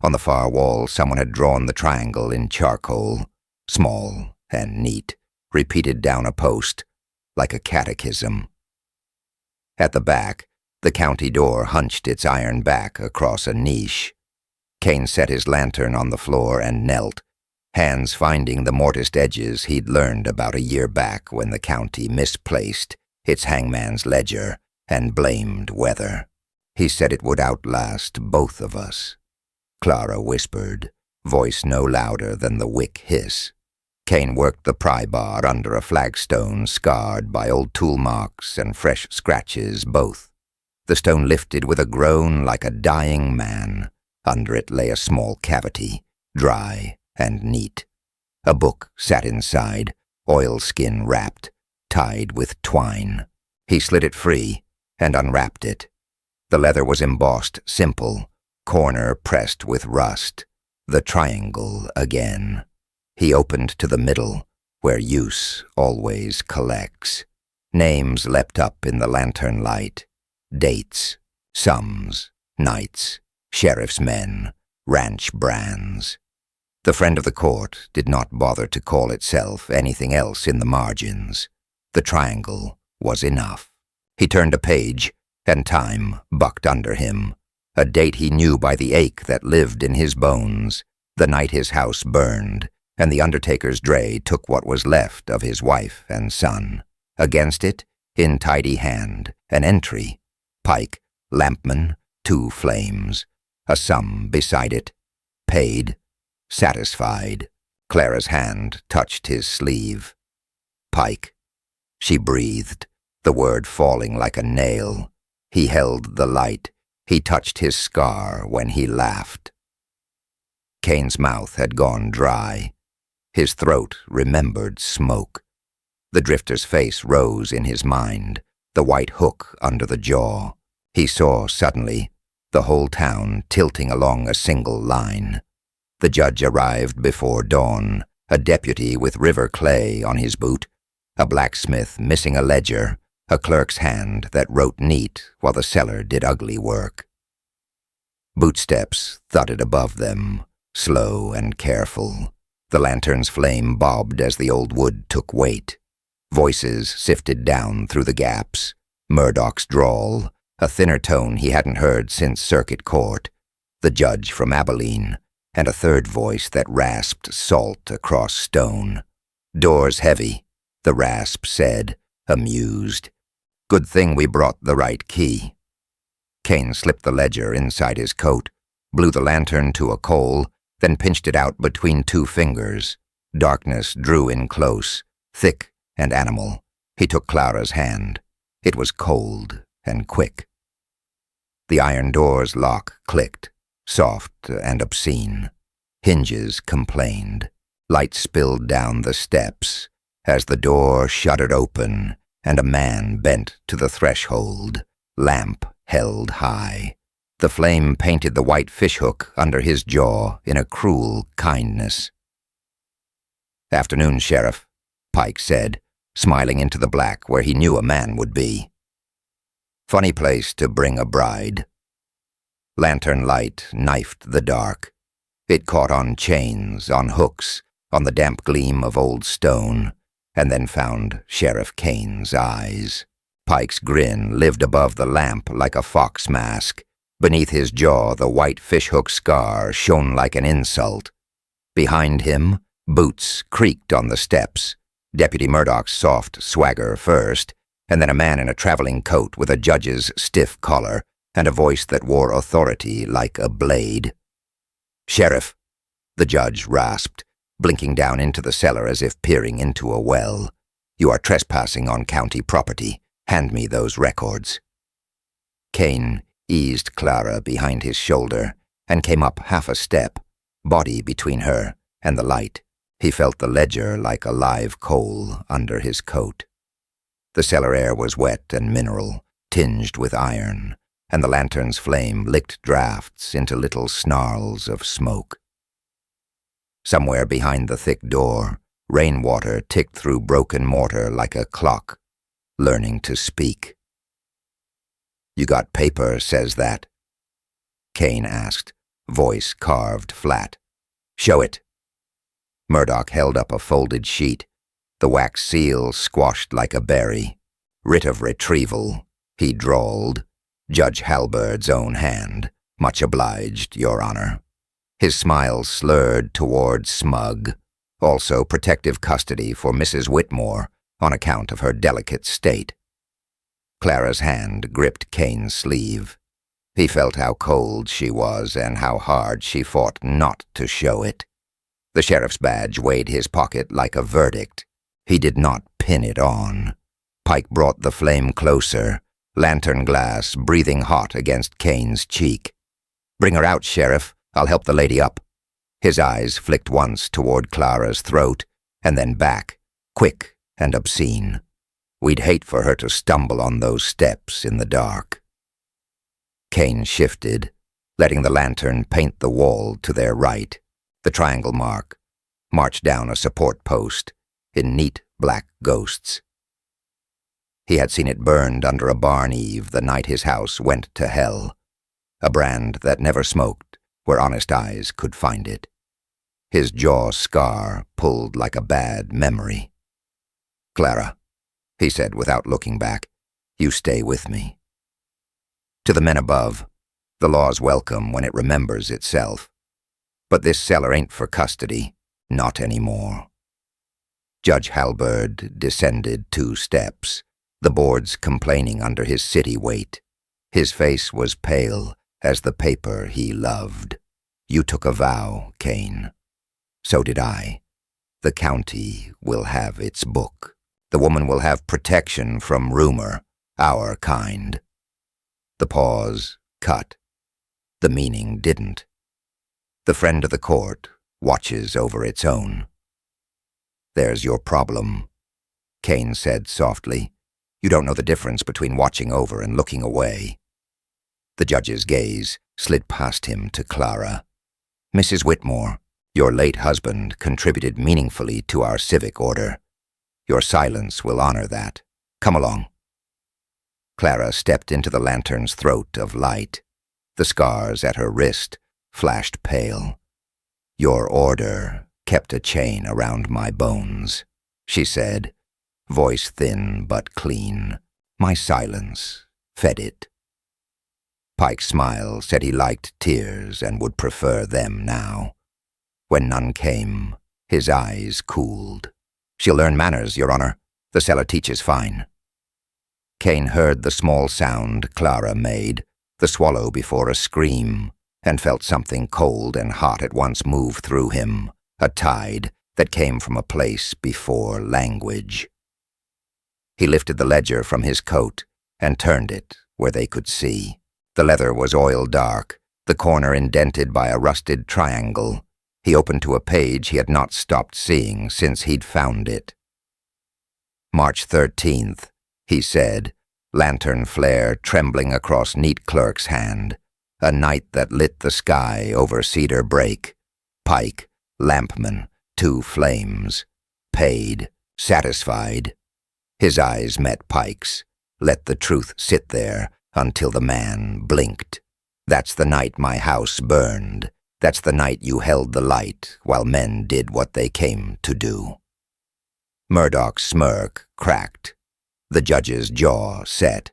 On the far wall, someone had drawn the triangle in charcoal, small and neat, repeated down a post, like a catechism. At the back, the county door hunched its iron back across a niche. Kane set his lantern on the floor and knelt, hands finding the mortised edges he'd learned about a year back when the county misplaced its hangman's ledger and blamed weather. He said it would outlast both of us. Clara whispered, voice no louder than the wick hiss. Kane worked the pry bar under a flagstone scarred by old tool marks and fresh scratches both. The stone lifted with a groan like a dying man. Under it lay a small cavity, dry and neat. A book sat inside, oilskin wrapped, tied with twine. He slid it free and unwrapped it. The leather was embossed simple, corner pressed with rust. The triangle again. He opened to the middle, where use always collects. Names leapt up in the lantern light. Dates, sums, nights, sheriff's men, ranch brands. The friend of the court did not bother to call itself anything else in the margins. The triangle was enough. He turned a page, and time bucked under him. A date he knew by the ache that lived in his bones, the night his house burned, and the undertaker's dray took what was left of his wife and son. Against it, in tidy hand, an entry. Pike, lampman, 2 flames. A sum beside it. Paid. Satisfied. Clara's hand touched his sleeve. Pike. She breathed, the word falling like a nail. He held the light. He touched his scar when he laughed. Kane's mouth had gone dry. His throat remembered smoke. The drifter's face rose in his mind, the white hook under the jaw. He saw, suddenly, the whole town tilting along a single line. The judge arrived before dawn, a deputy with river clay on his boot, a blacksmith missing a ledger, a clerk's hand that wrote neat while the seller did ugly work. Bootsteps thudded above them, slow and careful. The lantern's flame bobbed as the old wood took weight. Voices sifted down through the gaps. Murdoch's drawl, a thinner tone he hadn't heard since circuit court. The judge from Abilene, and a third voice that rasped salt across stone. Doors heavy, the rasp said, amused. Good thing we brought the right key. Kane slipped the ledger inside his coat, blew the lantern to a coal, then pinched it out between 2 fingers. Darkness drew in close, thick and animal. He took Clara's hand. It was cold and quick. The iron door's lock clicked, soft and obscene. Hinges complained. Light spilled down the steps as the door shuddered open and a man bent to the threshold, lamp held high. The flame painted the white fishhook under his jaw in a cruel kindness. "Afternoon, Sheriff," Pike said, smiling into the black where he knew a man would be. "Funny place to bring a bride." Lantern light knifed the dark. It caught on chains, on hooks, on the damp gleam of old stone, and then found Sheriff Kane's eyes. Pike's grin lived above the lamp like a fox mask. Beneath his jaw, the white fishhook scar shone like an insult. Behind him, boots creaked on the steps. Deputy Murdoch's soft swagger first, and then a man in a traveling coat with a judge's stiff collar and a voice that wore authority like a blade. "Sheriff," the judge rasped, blinking down into the cellar as if peering into a well. "You are trespassing on county property. Hand me those records." Kane eased Clara behind his shoulder and came up half a step, body between her and the light. He felt the ledger like a live coal under his coat. The cellar air was wet and mineral, tinged with iron, and the lantern's flame licked drafts into little snarls of smoke. Somewhere behind the thick door, rainwater ticked through broken mortar like a clock, learning to speak. "You got paper, says that?" Kane asked, voice carved flat. "Show it." Murdoch held up a folded sheet, the wax seal squashed like a berry. "Writ of retrieval," he drawled. "Judge Halberd's own hand. Much obliged, Your Honor." His smile slurred toward smug. Also protective custody for Mrs. Whitmore on account of her delicate state. Clara's hand gripped Kane's sleeve. He felt how cold she was and how hard she fought not to show it. The sheriff's badge weighed his pocket like a verdict. He did not pin it on. Pike brought the flame closer, lantern glass breathing hot against Kane's cheek. "Bring her out, Sheriff. I'll help the lady up." His eyes flicked once toward Clara's throat, and then back, quick and obscene. We'd hate for her to stumble on those steps in the dark. Kane shifted, letting the lantern paint the wall to their right. The triangle mark marched down a support post in neat black ghosts. He had seen it burned under a barn eave the night his house went to hell, a brand that never smoked where honest eyes could find it. His jaw scar pulled like a bad memory. "Clara," he said without looking back, "you stay with me." To the men above, the law's welcome when it remembers itself. But this cellar ain't for custody, not anymore. Judge Halberd descended 2 steps, the boards complaining under his city weight. His face was pale as the paper he loved. "You took a vow, Kane. So did I. The county will have its book. The woman will have protection from rumor, our kind." The pause cut. The meaning didn't. The friend of the court watches over its own. "There's your problem," Kane said softly. "You don't know the difference between watching over and looking away." The judge's gaze slid past him to Clara. "Mrs. Whitmore, your late husband contributed meaningfully to our civic order. Your silence will honor that. Come along." Clara stepped into the lantern's throat of light. The scars at her wrist flashed pale. "Your order kept a chain around my bones," she said, voice thin but clean. "My silence fed it." Pike's smile said he liked tears and would prefer them now. When none came, his eyes cooled. "She'll learn manners, Your Honor. The cellar teaches fine." Kane heard the small sound Clara made, the swallow before a scream, and felt something cold and hot at once move through him, a tide that came from a place before language. He lifted the ledger from his coat and turned it where they could see. The leather was oil dark, the corner indented by a rusted triangle. He opened to a page he had not stopped seeing since he'd found it. "March 13th, he said, lantern flare trembling across neat clerk's hand. A night that lit the sky over Cedar Brake. Pike, lampman, 2 flames. Paid, satisfied." His eyes met Pike's. Let the truth sit there until the man blinked. "That's the night my house burned. That's the night you held the light while men did what they came to do." Murdoch's smirk cracked. The judge's jaw set.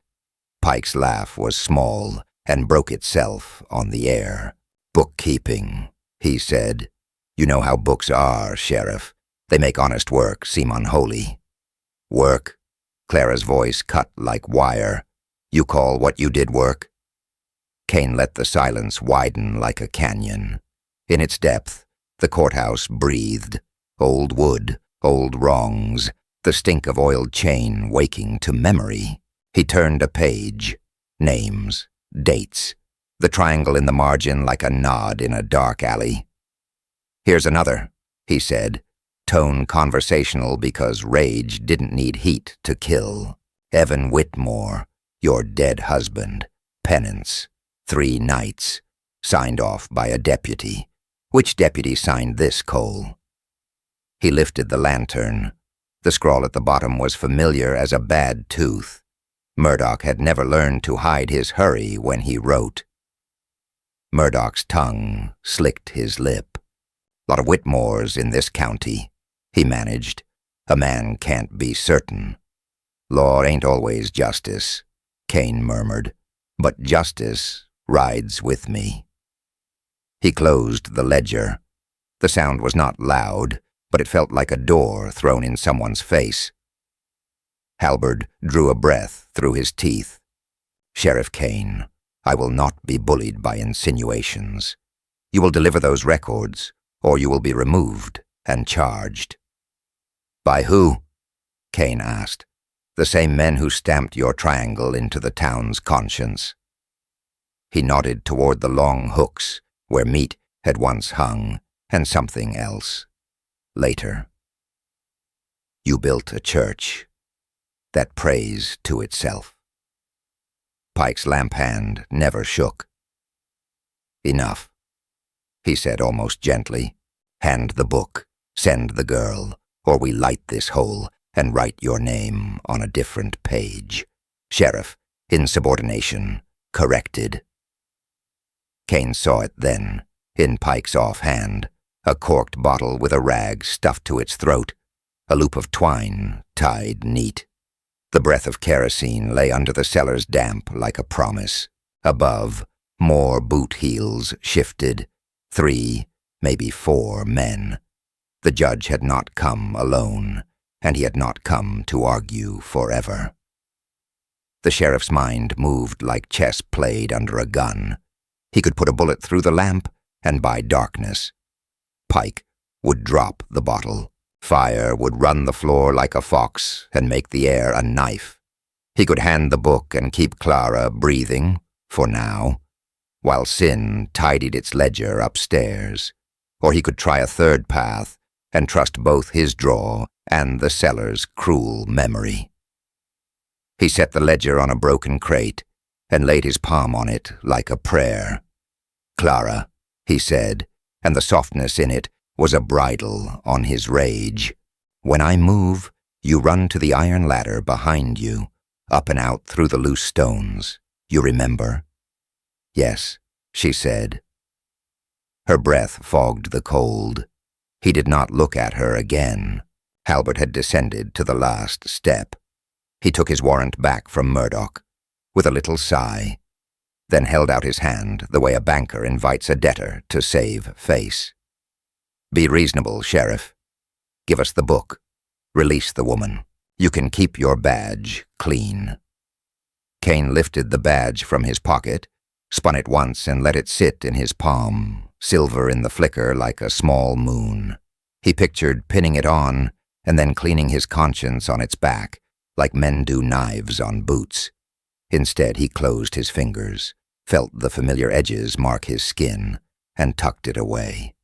Pike's laugh was small and broke itself on the air. "Bookkeeping," he said. "You know how books are, Sheriff. They make honest work seem unholy." "Work?" Clara's voice cut like wire. "You call what you did work?" Kane let the silence widen like a canyon. In its depth, the courthouse breathed. Old wood, old wrongs, the stink of oiled chain waking to memory. He turned a page. Names, dates, the triangle in the margin like a nod in a dark alley. "Here's another," he said, tone conversational because rage didn't need heat to kill. "Evan Whitmore, your dead husband. Penance. 3 nights. Signed off by a deputy. Which deputy signed this, Cole?" He lifted the lantern. The scrawl at the bottom was familiar as a bad tooth. Murdoch had never learned to hide his hurry when he wrote. Murdoch's tongue slicked his lip. "Lot of Whitmores in this county," he managed. "A man can't be certain." "Law ain't always justice," Kane murmured, "but justice rides with me." He closed the ledger. The sound was not loud, but it felt like a door thrown in someone's face. Halberd drew a breath through his teeth. "Sheriff Kane, I will not be bullied by insinuations. You will deliver those records, or you will be removed and charged." "By who?" Kane asked. "The same men who stamped your triangle into the town's conscience." He nodded toward the long hooks where meat had once hung, and something else. Later. "You built a church that prays to itself." Pike's lamp hand never shook. "Enough," he said almost gently. "Hand the book, send the girl, or we light this hole and write your name on a different page. Sheriff, insubordination, corrected." Kane saw it then, in Pike's offhand, a corked bottle with a rag stuffed to its throat, a loop of twine tied neat. The breath of kerosene lay under the cellar's damp like a promise. Above, more boot heels shifted. 3, maybe 4 men. The judge had not come alone, and he had not come to argue forever. The sheriff's mind moved like chess played under a gun. He could put a bullet through the lamp and buy darkness. Pike would drop the bottle. Fire would run the floor like a fox and make the air a knife. He could hand the book and keep Clara breathing, for now, while sin tidied its ledger upstairs. Or he could try a third path and trust both his draw and the cellar's cruel memory. He set the ledger on a broken crate and laid his palm on it like a prayer. "Clara," he said, and the softness in it was a bridle on his rage. "When I move, you run to the iron ladder behind you, up and out through the loose stones. You remember?" "Yes," she said. Her breath fogged the cold. He did not look at her again. Halbert had descended to the last step. He took his warrant back from Murdoch, with a little sigh, then held out his hand the way a banker invites a debtor to save face. "Be reasonable, Sheriff. Give us the book. Release the woman. You can keep your badge clean." Kane lifted the badge from his pocket, spun it once and let it sit in his palm, silver in the flicker like a small moon. He pictured pinning it on and then cleaning his conscience on its back, like men do knives on boots. Instead, he closed his fingers, felt the familiar edges mark his skin, and tucked it away.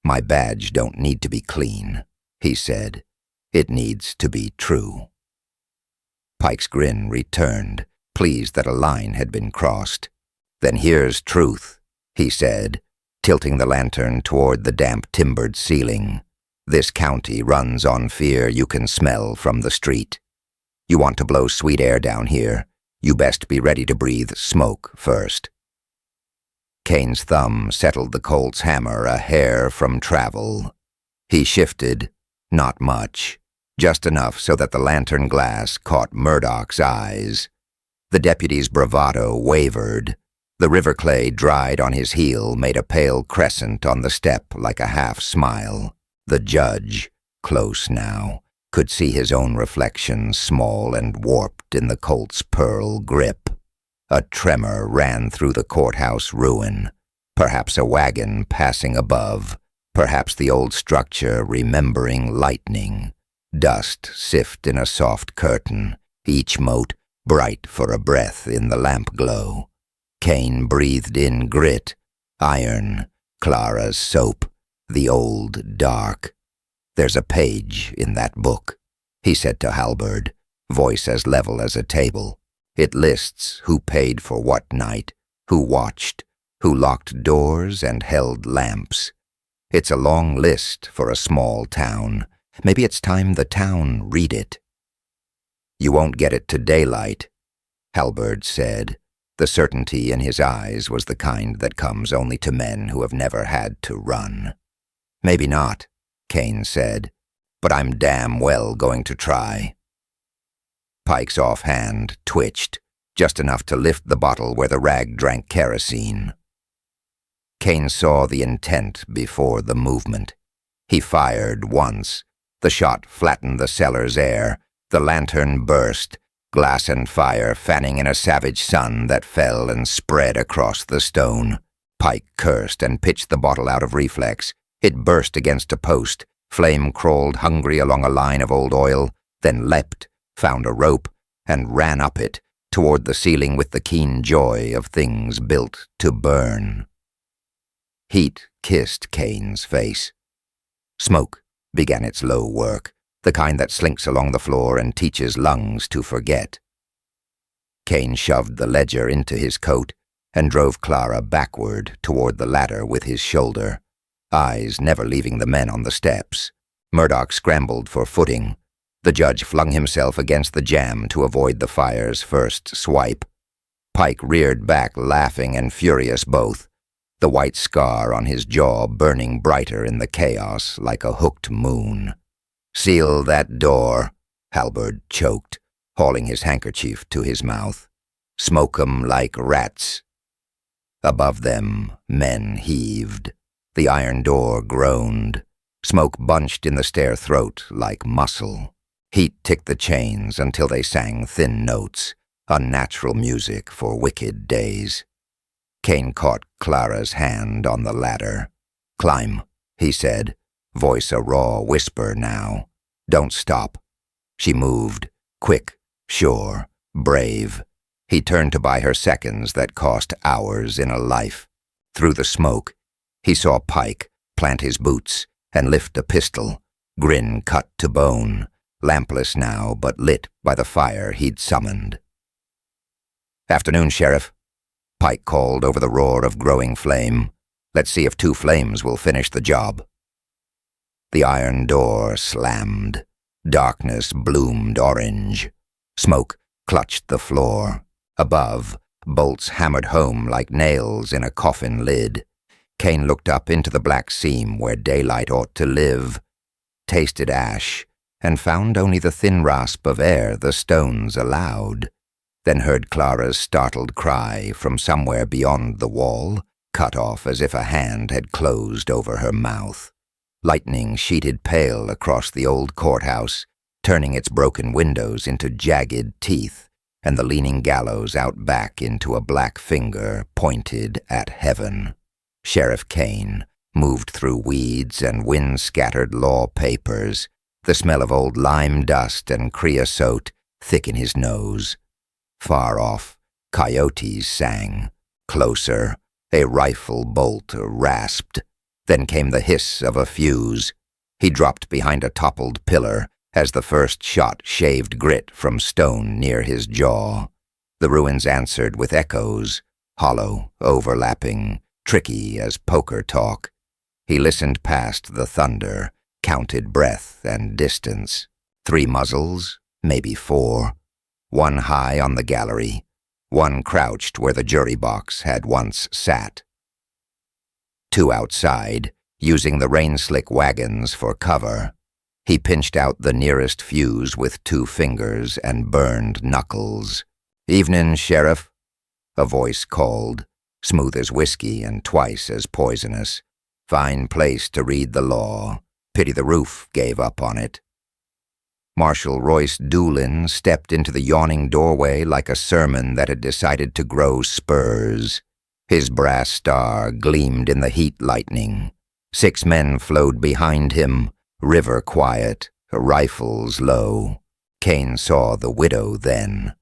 "My badge don't need to be clean," he said. "It needs to be true." Pike's grin returned, pleased that a line had been crossed. "Then here's truth," he said, tilting the lantern toward the damp timbered ceiling. "This county runs on fear you can smell from the street. You want to blow sweet air down here, you best be ready to breathe smoke first." Kane's thumb settled the Colt's hammer a hair from travel. He shifted, not much, just enough so that the lantern glass caught Murdoch's eyes. The deputy's bravado wavered. The river clay dried on his heel made a pale crescent on the step like a half-smile. The judge, close now, could see his own reflection small and warped in the Colt's pearl grip. A tremor ran through the courthouse ruin, perhaps a wagon passing above, perhaps the old structure remembering lightning. Dust sift in a soft curtain, each mote bright for a breath in the lamp glow. Kane breathed in grit, iron, Clara's soap, the old dark. "There's a page in that book," he said to Halberd, voice as level as a table. "It lists who paid for what night, who watched, who locked doors and held lamps. It's a long list for a small town. Maybe it's time the town read it." "You won't get it to daylight," Halberd said. The certainty in his eyes was the kind that comes only to men who have never had to run. "Maybe not," Kane said, "but I'm damn well going to try." Pike's offhand twitched, just enough to lift the bottle where the rag drank kerosene. Kane saw the intent before the movement. He fired once. The shot flattened the cellar's air. The lantern burst, glass and fire fanning in a savage sun that fell and spread across the stone. Pike cursed and pitched the bottle out of reflex. It burst against a post. Flame crawled hungry along a line of old oil, then leapt, found a rope, and ran up it, toward the ceiling with the keen joy of things built to burn. Heat kissed Kane's face. Smoke began its low work, the kind that slinks along the floor and teaches lungs to forget. Kane shoved the ledger into his coat and drove Clara backward toward the ladder with his shoulder, eyes never leaving the men on the steps. Murdoch scrambled for footing. The judge flung himself against the jamb to avoid the fire's first swipe. Pike reared back, laughing and furious both, the white scar on his jaw burning brighter in the chaos like a hooked moon. "Seal that door," Halberd choked, hauling his handkerchief to his mouth. "Smoke 'em like rats." Above them, men heaved. The iron door groaned. Smoke bunched in the stair throat like muscle. Heat ticked the chains until they sang thin notes, unnatural music for wicked days. Kane caught Clara's hand on the ladder. "Climb," he said, voice a raw whisper now. "Don't stop." She moved, quick, sure, brave. He turned to buy her seconds that cost hours in a life. Through the smoke, he saw Pike plant his boots and lift a pistol, grin cut to bone, lampless now but lit by the fire he'd summoned. "Afternoon, Sheriff," Pike called over the roar of growing flame. "Let's see if 2 flames will finish the job." The iron door slammed. Darkness bloomed orange. Smoke clutched the floor. Above, bolts hammered home like nails in a coffin lid. Kane looked up into the black seam where daylight ought to live, tasted ash, and found only the thin rasp of air the stones allowed, then heard Clara's startled cry from somewhere beyond the wall, cut off as if a hand had closed over her mouth. Lightning sheeted pale across the old courthouse, turning its broken windows into jagged teeth, and the leaning gallows out back into a black finger pointed at heaven. Sheriff Kane moved through weeds and wind-scattered law papers, the smell of old lime dust and creosote thick in his nose. Far off, coyotes sang. Closer, a rifle bolt rasped. Then came the hiss of a fuse. He dropped behind a toppled pillar as the first shot shaved grit from stone near his jaw. The ruins answered with echoes, hollow, overlapping, tricky as poker talk. He listened past the thunder, counted breath and distance. 3 muzzles, maybe 4. 1 high on the gallery, 1 crouched where the jury box had once sat. 2 outside, using the rain-slick wagons for cover. He pinched out the nearest fuse with 2 fingers and burned knuckles. "Evenin', Sheriff," a voice called, smooth as whiskey and twice as poisonous. "Fine place to read the law. Pity the roof gave up on it." Marshal Royce Doolin stepped into the yawning doorway like a sermon that had decided to grow spurs. His brass star gleamed in the heat lightning. 6 men flowed behind him, river quiet, rifles low. Kane saw the widow then.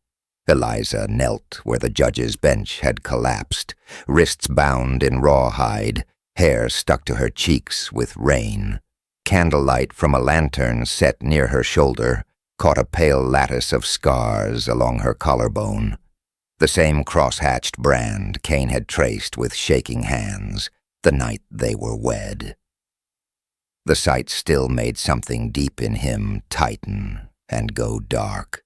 Eliza knelt where the judge's bench had collapsed, wrists bound in rawhide, hair stuck to her cheeks with rain. Candlelight from a lantern set near her shoulder caught a pale lattice of scars along her collarbone. The same cross-hatched brand Kane had traced with shaking hands the night they were wed. The sight still made something deep in him tighten and go dark.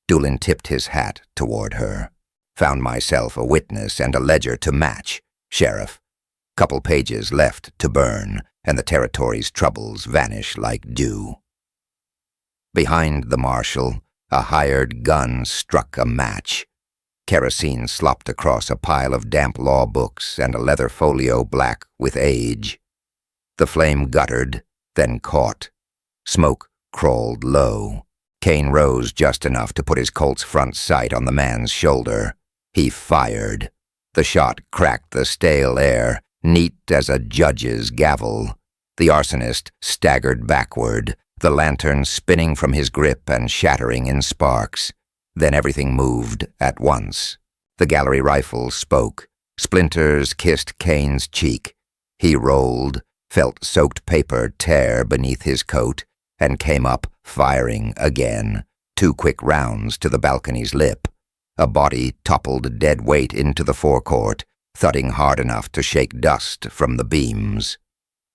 Doolin tipped his hat toward her. "Found myself a witness and a ledger to match, Sheriff. Couple pages left to burn, and the territory's troubles vanish like dew." Behind the marshal, a hired gun struck a match. Kerosene slopped across a pile of damp law books and a leather folio black with age. The flame guttered, then caught. Smoke crawled low. Kane rose just enough to put his Colt's front sight on the man's shoulder. He fired. The shot cracked the stale air, neat as a judge's gavel. The arsonist staggered backward, the lantern spinning from his grip and shattering in sparks. Then everything moved at once. The gallery rifle spoke. Splinters kissed Kane's cheek. He rolled, felt soaked paper tear beneath his coat, and came up, firing again. 2 quick rounds to the balcony's lip. A body toppled dead weight into the forecourt, thudding hard enough to shake dust from the beams.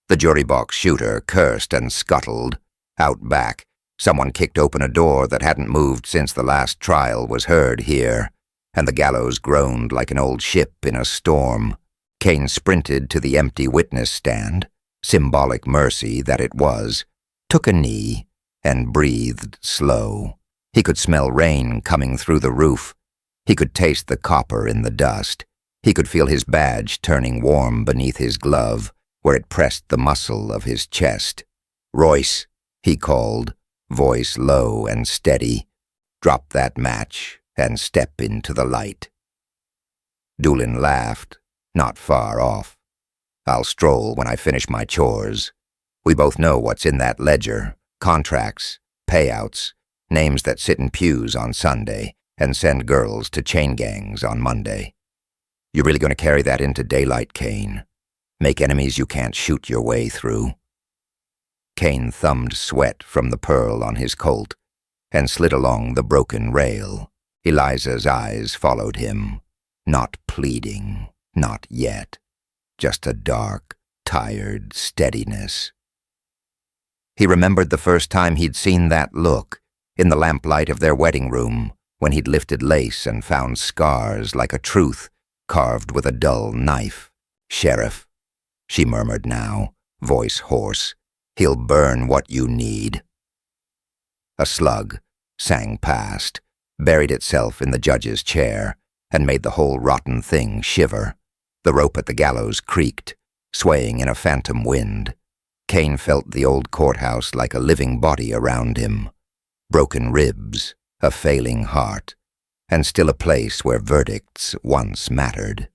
The jury box shooter cursed and scuttled. Out back, someone kicked open a door that hadn't moved since the last trial was heard here, and the gallows groaned like an old ship in a storm. Kane sprinted to the empty witness stand, symbolic mercy that it was, took a knee, and breathed slow. He could smell rain coming through the roof. He could taste the copper in the dust. He could feel his badge turning warm beneath his glove, where it pressed the muscle of his chest. "Royce," he called, voice low and steady. "Drop that match and step into the light." Doolin laughed, not far off. "I'll stroll when I finish my chores. We both know what's in that ledger. Contracts, payouts, names that sit in pews on Sunday and send girls to chain gangs on Monday. You really going to carry that into daylight, Kane? Make enemies you can't shoot your way through?" Kane thumbed sweat from the pearl on his Colt and slid along the broken rail. Eliza's eyes followed him, not pleading, not yet, just a dark, tired steadiness. He remembered the first time he'd seen that look, in the lamplight of their wedding room, when he'd lifted lace and found scars like a truth carved with a dull knife. "Sheriff," she murmured now, voice hoarse, "he'll burn what you need." A slug sang past, buried itself in the judge's chair, and made the whole rotten thing shiver. The rope at the gallows creaked, swaying in a phantom wind. Kane felt the old courthouse like a living body around him. Broken ribs, a failing heart, and still a place where verdicts once mattered.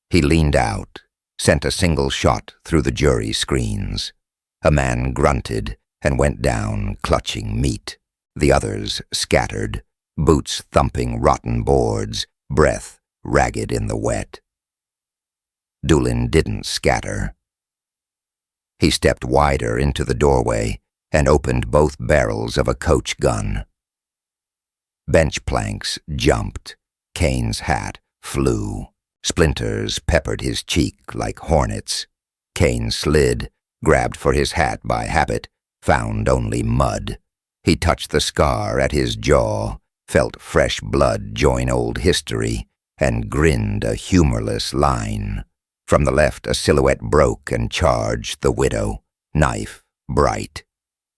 He leaned out, sent a single shot through the jury screens. A man grunted and went down, clutching meat. The others scattered, boots thumping rotten boards, breath ragged in the wet. Doolin didn't scatter. He stepped wider into the doorway and opened both barrels of a coach gun. Bench planks jumped. Kane's hat flew. Splinters peppered his cheek like hornets. Kane slid, grabbed for his hat by habit, found only mud. He touched the scar at his jaw, felt fresh blood join old history, and grinned a humorless line. From the left, a silhouette broke and charged the widow, knife bright.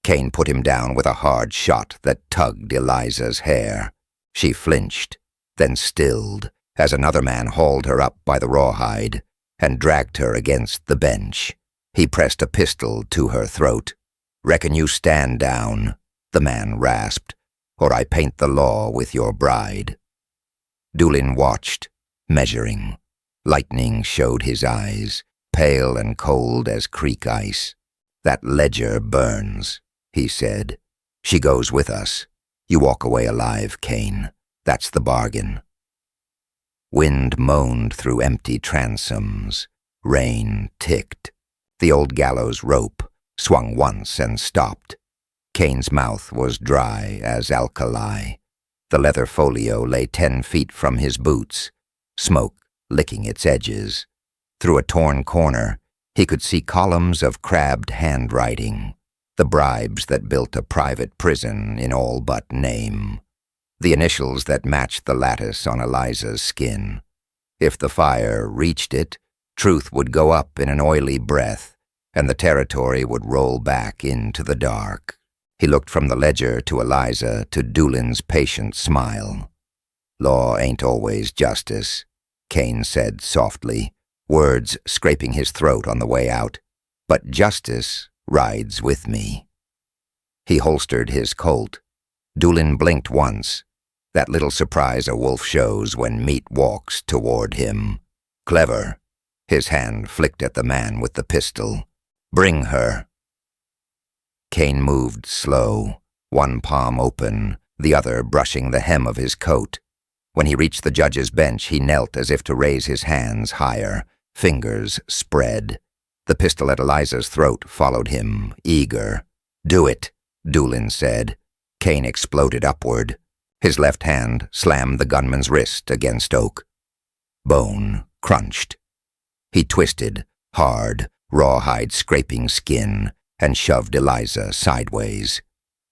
Kane put him down with a hard shot that tugged Eliza's hair. She flinched, then stilled, as another man hauled her up by the rawhide and dragged her against the bench. He pressed a pistol to her throat. "Reckon you stand down," the man rasped, "or I paint the law with your bride." Doolin watched, measuring. Lightning showed his eyes, pale and cold as creek ice. "That ledger burns," he said. "She goes with us. You walk away alive, Kane. That's the bargain." Wind moaned through empty transoms. Rain ticked. The old gallows rope swung once and stopped. Kane's mouth was dry as alkali. The leather folio lay 10 feet from his boots, smoke licking its edges. Through a torn corner, he could see columns of crabbed handwriting, the bribes that built a private prison in all but name, the initials that matched the lattice on Eliza's skin. If the fire reached it, truth would go up in an oily breath, and the territory would roll back into the dark. He looked from the ledger to Eliza to Doolin's patient smile. "Law ain't always justice," Kane said softly, words scraping his throat on the way out. "But justice rides with me." He holstered his Colt. Doolin blinked once. That little surprise a wolf shows when meat walks toward him. Clever. His hand flicked at the man with the pistol. Bring her. Kane moved slow, one palm open, the other brushing the hem of his coat. When he reached the judge's bench, he knelt as if to raise his hands higher, fingers spread. The pistol at Eliza's throat followed him, eager. "Do it," Doolin said. Kane exploded upward. His left hand slammed the gunman's wrist against oak. Bone crunched. He twisted, hard, rawhide scraping skin, and shoved Eliza sideways.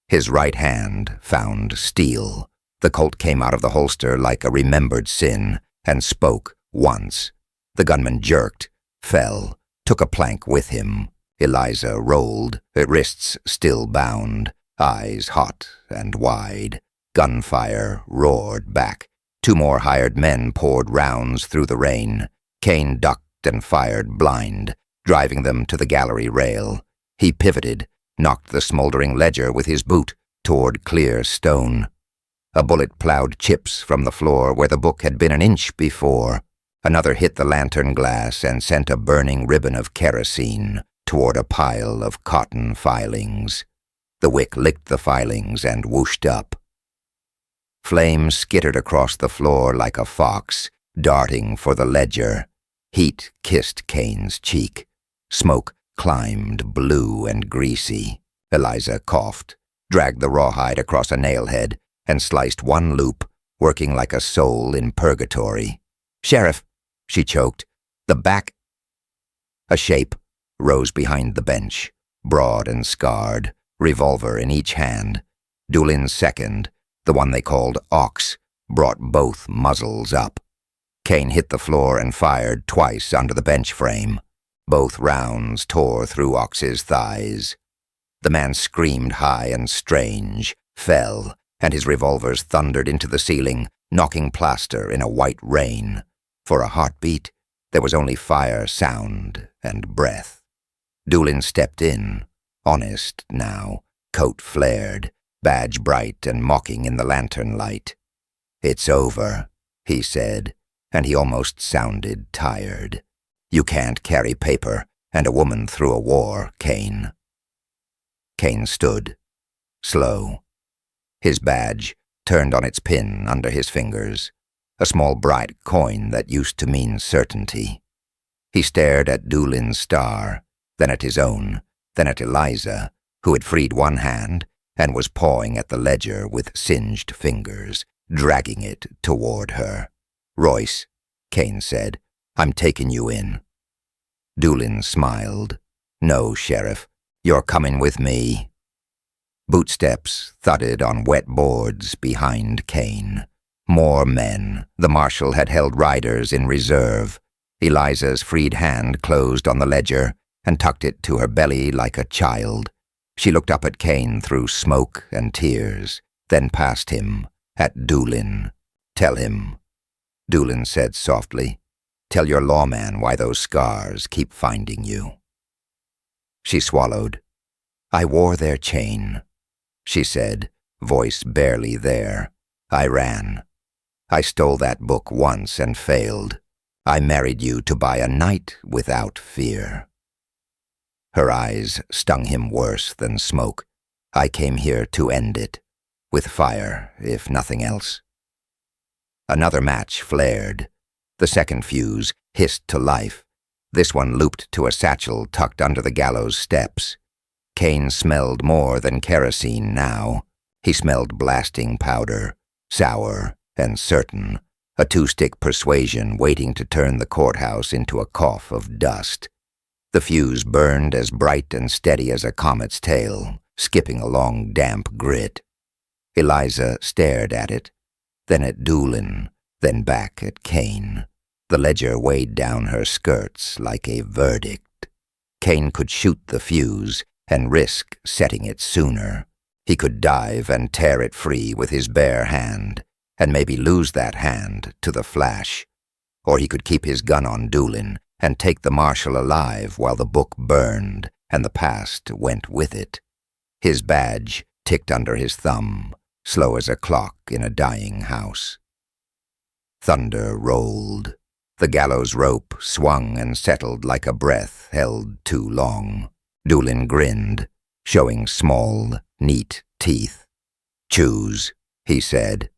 His right hand found steel. The Colt came out of the holster like a remembered sin and spoke once. The gunman jerked, fell, took a plank with him. Eliza rolled, her wrists still bound, eyes hot and wide. Gunfire roared back. 2 more hired men poured rounds through the rain. Kane ducked and fired blind, driving them to the gallery rail. He pivoted, knocked the smoldering ledger with his boot toward clear stone. A bullet plowed chips from the floor where the book had been an inch before. Another hit the lantern glass and sent a burning ribbon of kerosene toward a pile of cotton filings. The wick licked the filings and whooshed up. Flame skittered across the floor like a fox, darting for the ledger. Heat kissed Kane's cheek. Smoke climbed blue and greasy. Eliza coughed, dragged the rawhide across a nailhead, and sliced one loop, working like a soul in purgatory. "Sheriff," she choked, "the back—" A shape rose behind the bench, broad and scarred, revolver in each hand. Doolin's second, the one they called Ox, brought both muzzles up. Kane hit the floor and fired twice under the bench frame. Both rounds tore through Ox's thighs. The man screamed high and strange, fell, and his revolvers thundered into the ceiling, knocking plaster in a white rain. For a heartbeat, there was only fire, sound, and breath. Doolin stepped in, honest now, coat flared, badge bright and mocking in the lantern light. "It's over," he said, and he almost sounded tired. "You can't carry paper and a woman through a war, Kane." Kane stood, slow. His badge turned on its pin under his fingers, a small bright coin that used to mean certainty. He stared at Doolin's star, then at his own, then at Eliza, who had freed one hand and was pawing at the ledger with singed fingers, dragging it toward her. "Royce," Kane said, "I'm taking you in." Doolin smiled. "No, Sheriff, you're coming with me." Bootsteps thudded on wet boards behind Kane. More men. The marshal had held riders in reserve. Eliza's freed hand closed on the ledger and tucked it to her belly like a child. She looked up at Kane through smoke and tears, then past him, at Doolin. "Tell him," Doolin said softly. "Tell your lawman why those scars keep finding you." She swallowed. "I wore their chain," she said, voice barely there. "I ran. I stole that book once and failed. I married you to buy a night without fear." Her eyes stung him worse than smoke. "I came here to end it. With fire, if nothing else." Another match flared. The second fuse hissed to life. This one looped to a satchel tucked under the gallows steps. Kane smelled more than kerosene now. He smelled blasting powder, sour and certain, a two-stick persuasion waiting to turn the courthouse into a cough of dust. The fuse burned as bright and steady as a comet's tail, skipping along damp grit. Eliza stared at it, then at Doolin, then back at Kane. The ledger weighed down her skirts like a verdict. Kane could shoot the fuse and risk setting it sooner. He could dive and tear it free with his bare hand, and maybe lose that hand to the flash. Or he could keep his gun on Doolin and take the marshal alive while the book burned and the past went with it. His badge ticked under his thumb, slow as a clock in a dying house. Thunder rolled. The gallows rope swung and settled like a breath held too long. Doolin grinned, showing small, neat teeth. "Choose," he said.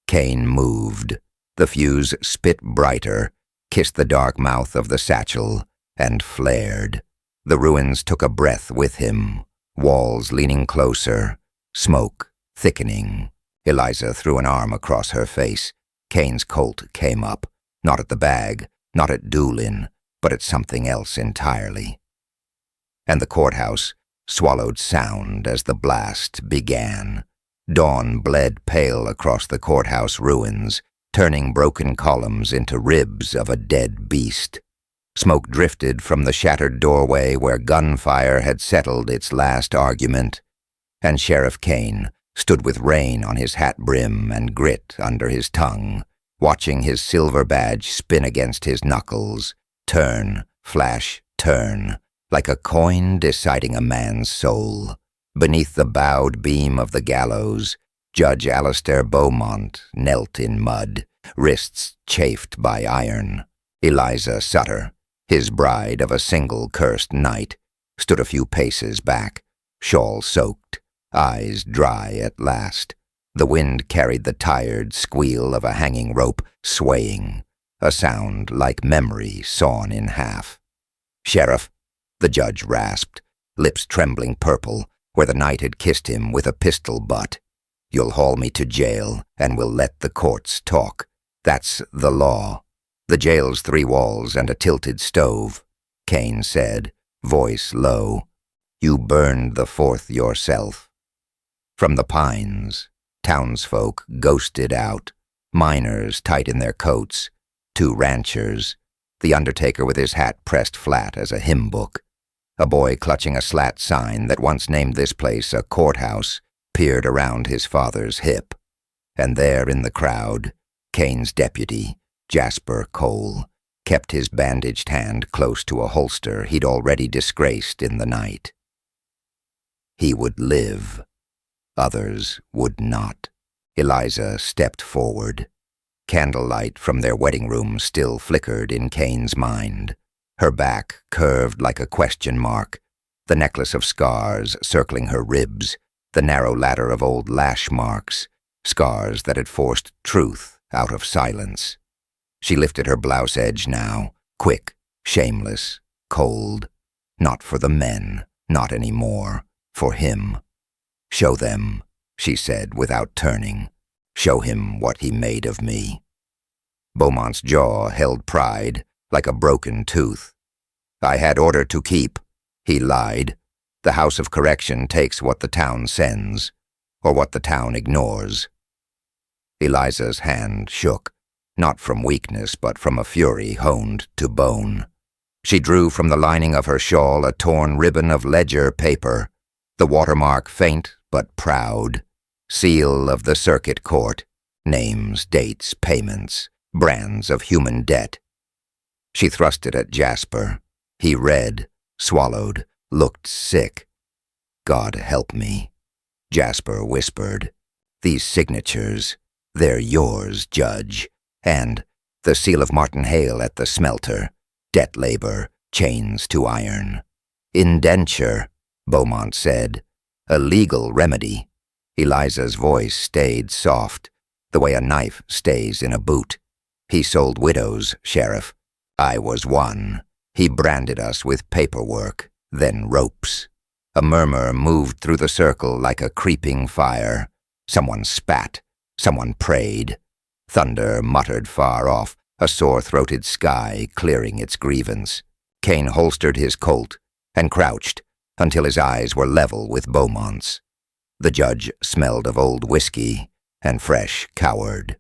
Kane moved. The fuse spit brighter, kissed the dark mouth of the satchel, and flared. The ruins took a breath with him, walls leaning closer, smoke thickening. Eliza threw an arm across her face. Kane's Colt came up, not at the bag, not at Doolin, but at something else entirely. And the courthouse swallowed sound as the blast began. Dawn bled pale across the courthouse ruins, turning broken columns into ribs of a dead beast. Smoke drifted from the shattered doorway where gunfire had settled its last argument, and Sheriff Kane stood with rain on his hat brim and grit under his tongue, watching his silver badge spin against his knuckles, turn, flash, turn, like a coin deciding a man's soul. Beneath the bowed beam of the gallows, Judge Alistair Beaumont knelt in mud, wrists chafed by iron. Eliza Sutter, his bride of a single cursed night, stood a few paces back, shawl soaked, eyes dry at last. The wind carried the tired squeal of a hanging rope swaying, a sound like memory sawn in half. "Sheriff," the judge rasped, lips trembling purple, where the night had kissed him with a pistol butt. "You'll haul me to jail, and we'll let the courts talk. That's the law. The jail's 3 walls and a tilted stove," Kane said, voice low. "You burned the 4th yourself." From the pines, townsfolk ghosted out, miners tight in their coats, 2 ranchers, the undertaker with his hat pressed flat as a hymn book. A boy clutching a slat sign that once named this place a courthouse peered around his father's hip. And there in the crowd, Kane's deputy, Jasper Cole, kept his bandaged hand close to a holster he'd already disgraced in the night. He would live. Others would not. Eliza stepped forward. Candlelight from their wedding room still flickered in Kane's mind. Her back curved like a question mark, the necklace of scars circling her ribs, the narrow ladder of old lash marks, scars that had forced truth out of silence. She lifted her blouse edge now, quick, shameless, cold. Not for the men, not anymore, for him. "Show them," she said without turning. "Show him what he made of me." Beaumont's jaw held pride like a broken tooth. "I had order to keep," he lied. "The House of Correction takes what the town sends, or what the town ignores." Eliza's hand shook, not from weakness but from a fury honed to bone. She drew from the lining of her shawl a torn ribbon of ledger paper, the watermark faint but proud, seal of the circuit court, names, dates, payments, brands of human debt. She thrust it at Jasper. He read, swallowed, looked sick. "God help me," Jasper whispered. "These signatures, they're yours, Judge. And the seal of Martin Hale at the smelter, debt labor, chains to iron. Indenture," Beaumont said. "A legal remedy." Eliza's voice stayed soft, the way a knife stays in a boot. "He sold widows, Sheriff. I was one. He branded us with paperwork, then ropes." A murmur moved through the circle like a creeping fire. Someone spat. Someone prayed. Thunder muttered far off, a sore-throated sky clearing its grievance. Kane holstered his Colt and crouched until his eyes were level with Beaumont's. The judge smelled of old whiskey and fresh coward.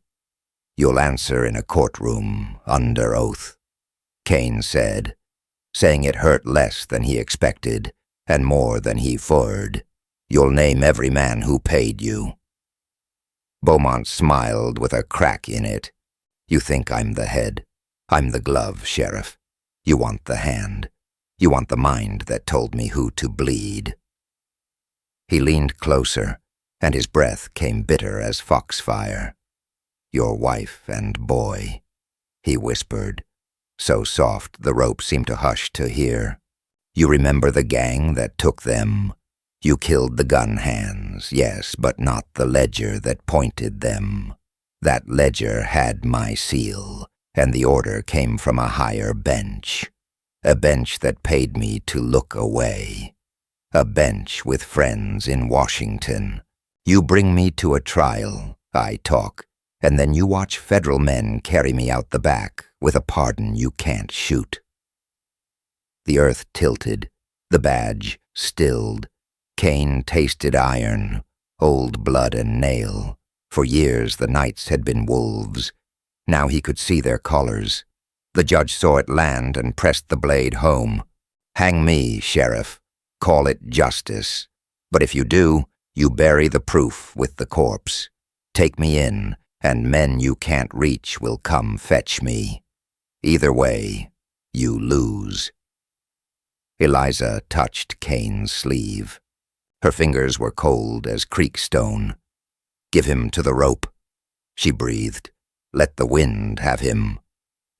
"You'll answer in a courtroom under oath," Kane said, saying it hurt less than he expected and more than he feared. "You'll name every man who paid you." Beaumont smiled with a crack in it. "You think I'm the head. I'm the glove, Sheriff. You want the hand. You want the mind that told me who to bleed." He leaned closer, and his breath came bitter as foxfire. "Your wife and boy," he whispered, so soft the rope seemed to hush to hear. "You remember the gang that took them? You killed the gun hands, yes, but not the ledger that pointed them. That ledger had my seal, and the order came from a higher bench. A bench that paid me to look away. A bench with friends in Washington. You bring me to a trial, I talk, and then you watch federal men carry me out the back with a pardon you can't shoot." The earth tilted, the badge stilled. Kane tasted iron, old blood and nail. For years the knights had been wolves. Now he could see their collars. The judge saw it land and pressed the blade home. "Hang me, Sheriff. Call it justice. But if you do, you bury the proof with the corpse. Take me in, and men you can't reach will come fetch me. Either way, you lose." Eliza touched Kane's sleeve. Her fingers were cold as creek stone. "Give him to the rope," she breathed. "Let the wind have him."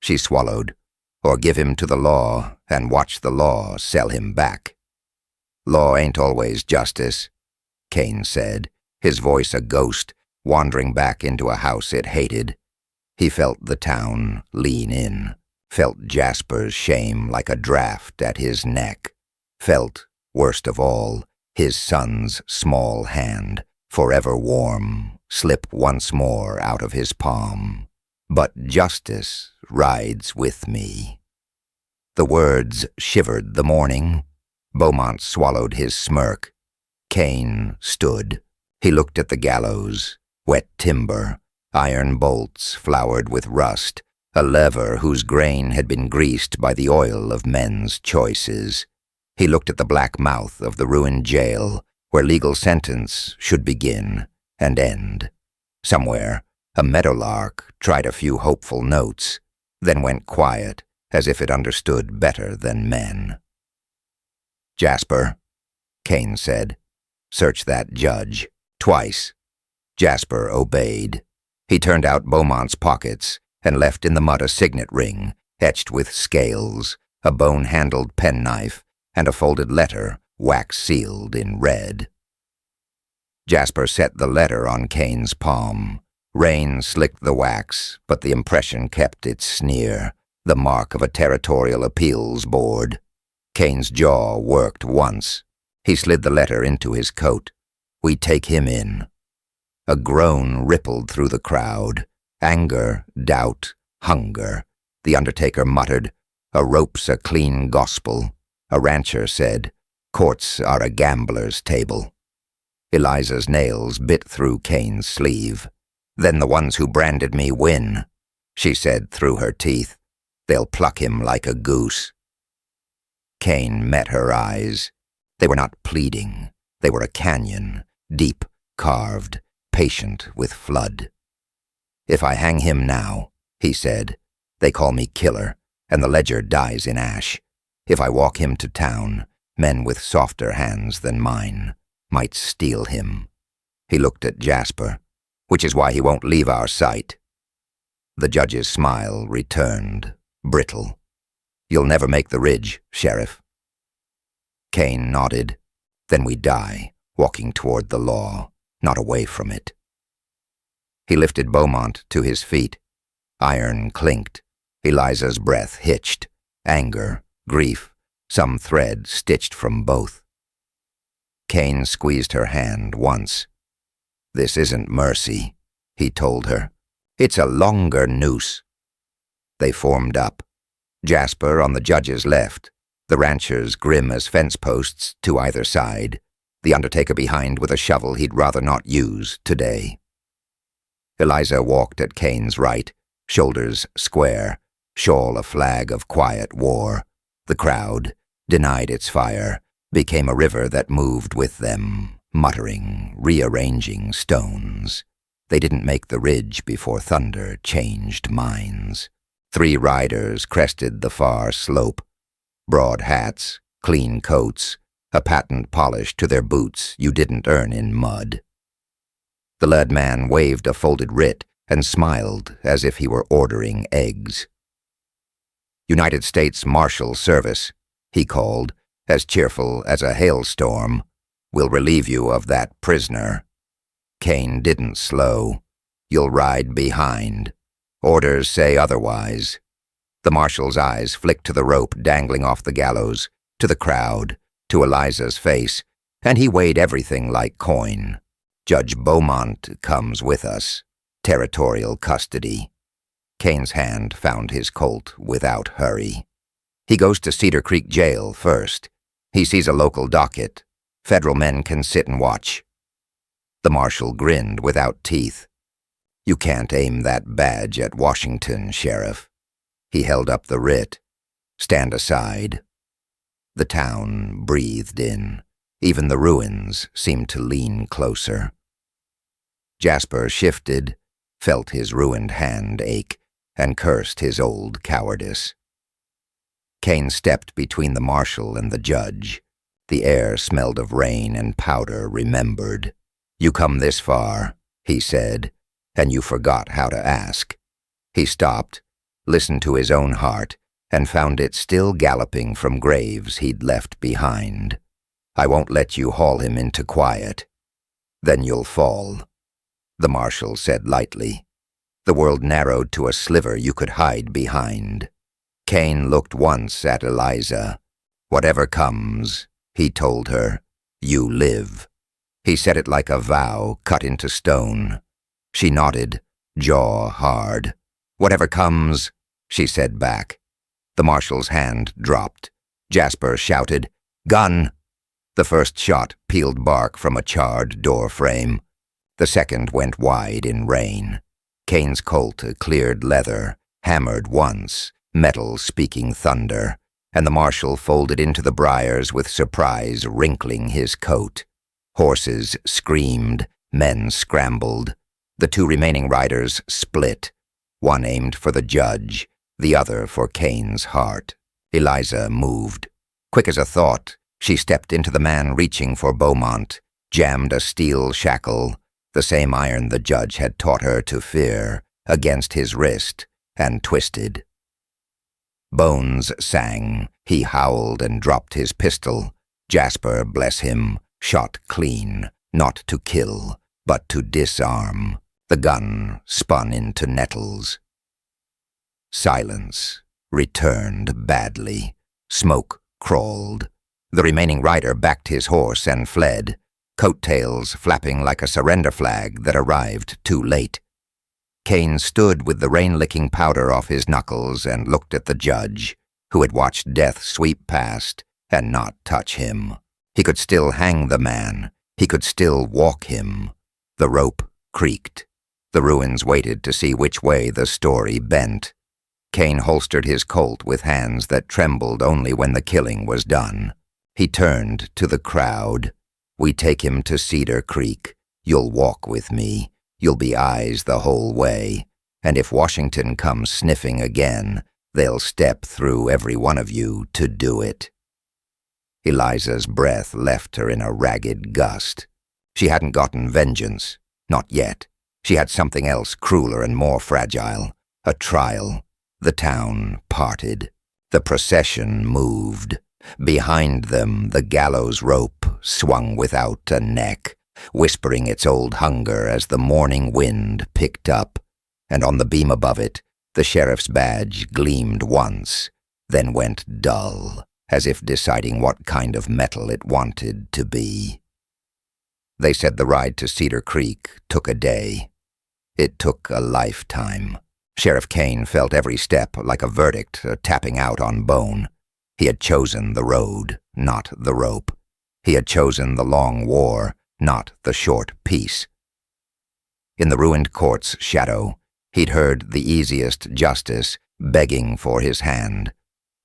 She swallowed. "Or give him to the law and watch the law sell him back." "Law ain't always justice," Kane said, his voice a ghost, wandering back into a house it hated. He felt the town lean in, felt Jasper's shame like a draft at his neck, felt, worst of all, his son's small hand, forever warm, slip once more out of his palm. "But justice rides with me." The words shivered the morning. Beaumont swallowed his smirk. Kane stood. He looked at the gallows, wet timber, iron bolts flowered with rust, a lever whose grain had been greased by the oil of men's choices. He looked at the black mouth of the ruined jail, where legal sentence should begin and end. Somewhere, a meadowlark tried a few hopeful notes, then went quiet, as if it understood better than men. "Jasper," Kane said, "search that judge, twice." Jasper obeyed. He turned out Beaumont's pockets and left in the mud a signet ring, etched with scales, a bone-handled penknife, and a folded letter, wax-sealed in red. Jasper set the letter on Kane's palm. Rain slicked the wax, but the impression kept its sneer, the mark of a territorial appeals board. Kane's jaw worked once. He slid the letter into his coat. "We take him in." A groan rippled through the crowd. Anger, doubt, hunger. The undertaker muttered, "A rope's a clean gospel." A rancher said, "Courts are a gambler's table." Eliza's nails bit through Kane's sleeve. "Then the ones who branded me win," she said through her teeth. "They'll pluck him like a goose." Kane met her eyes. They were not pleading. They were a canyon, deep, carved, patient with flood. "If I hang him now," he said, "they call me killer, and the ledger dies in ash. If I walk him to town, men with softer hands than mine might steal him." He looked at Jasper, "Which is why he won't leave our sight." The judge's smile returned, brittle. "You'll never make the ridge, Sheriff." Kane nodded. "Then we die, walking toward the law, not away from it." He lifted Beaumont to his feet. Iron clinked. Eliza's breath hitched. Anger, grief, some thread stitched from both. Kane squeezed her hand once. "This isn't mercy," he told her. "It's a longer noose." They formed up. Jasper on the judge's left, the ranchers grim as fence posts to either side, the undertaker behind with a shovel he'd rather not use today. Eliza walked at Kane's right, shoulders square, shawl a flag of quiet war. The crowd, denied its fire, became a river that moved with them, muttering, rearranging stones. They didn't make the ridge before thunder changed minds. 3 riders crested the far slope. Broad hats, clean coats, a patent polish to their boots you didn't earn in mud. The lead man waved a folded writ and smiled as if he were ordering eggs. "United States Marshal Service," he called, as cheerful as a hailstorm. "Will relieve you of that prisoner." Kane didn't slow. "You'll ride behind. Orders say otherwise." The marshal's eyes flicked to the rope dangling off the gallows, to the crowd, to Eliza's face, and he weighed everything like coin. "Judge Beaumont comes with us. Territorial custody." Kane's hand found his Colt without hurry. "He goes to Cedar Creek Jail first. He sees a local docket. Federal men can sit and watch." The marshal grinned without teeth. "You can't aim that badge at Washington, Sheriff." He held up the writ. "Stand aside." The town breathed in. Even the ruins seemed to lean closer. Jasper shifted, felt his ruined hand ache, and cursed his old cowardice. Kane stepped between the marshal and the judge. The air smelled of rain and powder remembered. "You come this far," he said, "and you forgot how to ask." He stopped, listened to his own heart, and found it still galloping from graves he'd left behind. "I won't let you haul him into quiet. Then you'll fall," the marshal said lightly. The world narrowed to a sliver you could hide behind. Kane looked once at Eliza. "Whatever comes," he told her, "you live." He said it like a vow cut into stone. She nodded, jaw hard. "Whatever comes," she said back. The marshal's hand dropped. Jasper shouted, "Gun!" The first shot peeled bark from a charred door frame. The second went wide in rain. Kane's Colt cleared leather, hammered once, metal speaking thunder, and the marshal folded into the briars with surprise wrinkling his coat. Horses screamed, men scrambled. The two remaining riders split. One aimed for the judge, the other for Kane's heart. Eliza moved. Quick as a thought, she stepped into the man reaching for Beaumont, jammed a steel shackle, the same iron the judge had taught her to fear, against his wrist, and twisted. Bones sang. He howled and dropped his pistol. Jasper, bless him, shot clean, not to kill, but to disarm. The gun spun into nettles. Silence returned badly. Smoke crawled. The remaining rider backed his horse and fled, coattails flapping like a surrender flag that arrived too late. Kane stood with the rain-licking powder off his knuckles and looked at the judge, who had watched death sweep past and not touch him. He could still hang the man. He could still walk him. The rope creaked. The ruins waited to see which way the story bent. Kane holstered his Colt with hands that trembled only when the killing was done. He turned to the crowd. "We take him to Cedar Creek. You'll walk with me. You'll be eyes the whole way. And if Washington comes sniffing again, they'll step through every one of you to do it." Eliza's breath left her in a ragged gust. She hadn't gotten vengeance. Not yet. She had something else crueler and more fragile. A trial. The town parted. The procession moved. Behind them, the gallows rope swung without a neck, whispering its old hunger as the morning wind picked up, and on the beam above it, the sheriff's badge gleamed once, then went dull, as if deciding what kind of metal it wanted to be. They said the ride to Cedar Creek took a day. It took a lifetime. Sheriff Kane felt every step like a verdict, a tapping out on bone. He had chosen the road, not the rope. He had chosen the long war, not the short peace. In the ruined court's shadow, he'd heard the easiest justice begging for his hand.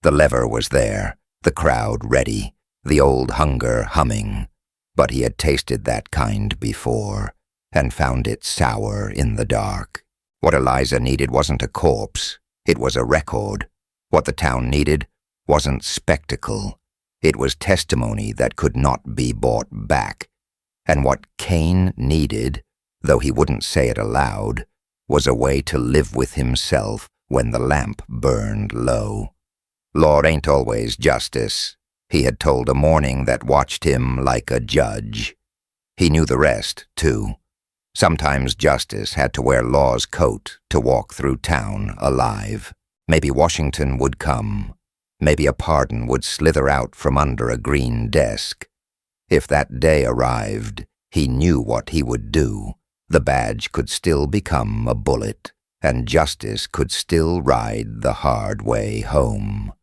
The lever was there, the crowd ready, the old hunger humming. But he had tasted that kind before, and found it sour in the dark. What Eliza needed wasn't a corpse, it was a record. What the town needed wasn't spectacle, it was testimony that could not be bought back. And what Kane needed though he wouldn't say it aloud, was a way to live with himself when the lamp burned low. Law ain't always justice, he had told a morning that watched him like a judge. He knew the rest, too. Sometimes justice had to wear law's coat to walk through town alive. Maybe Washington would come. Maybe a pardon would slither out from under a green desk. If that day arrived, he knew what he would do. The badge could still become a bullet, and justice could still ride the hard way home.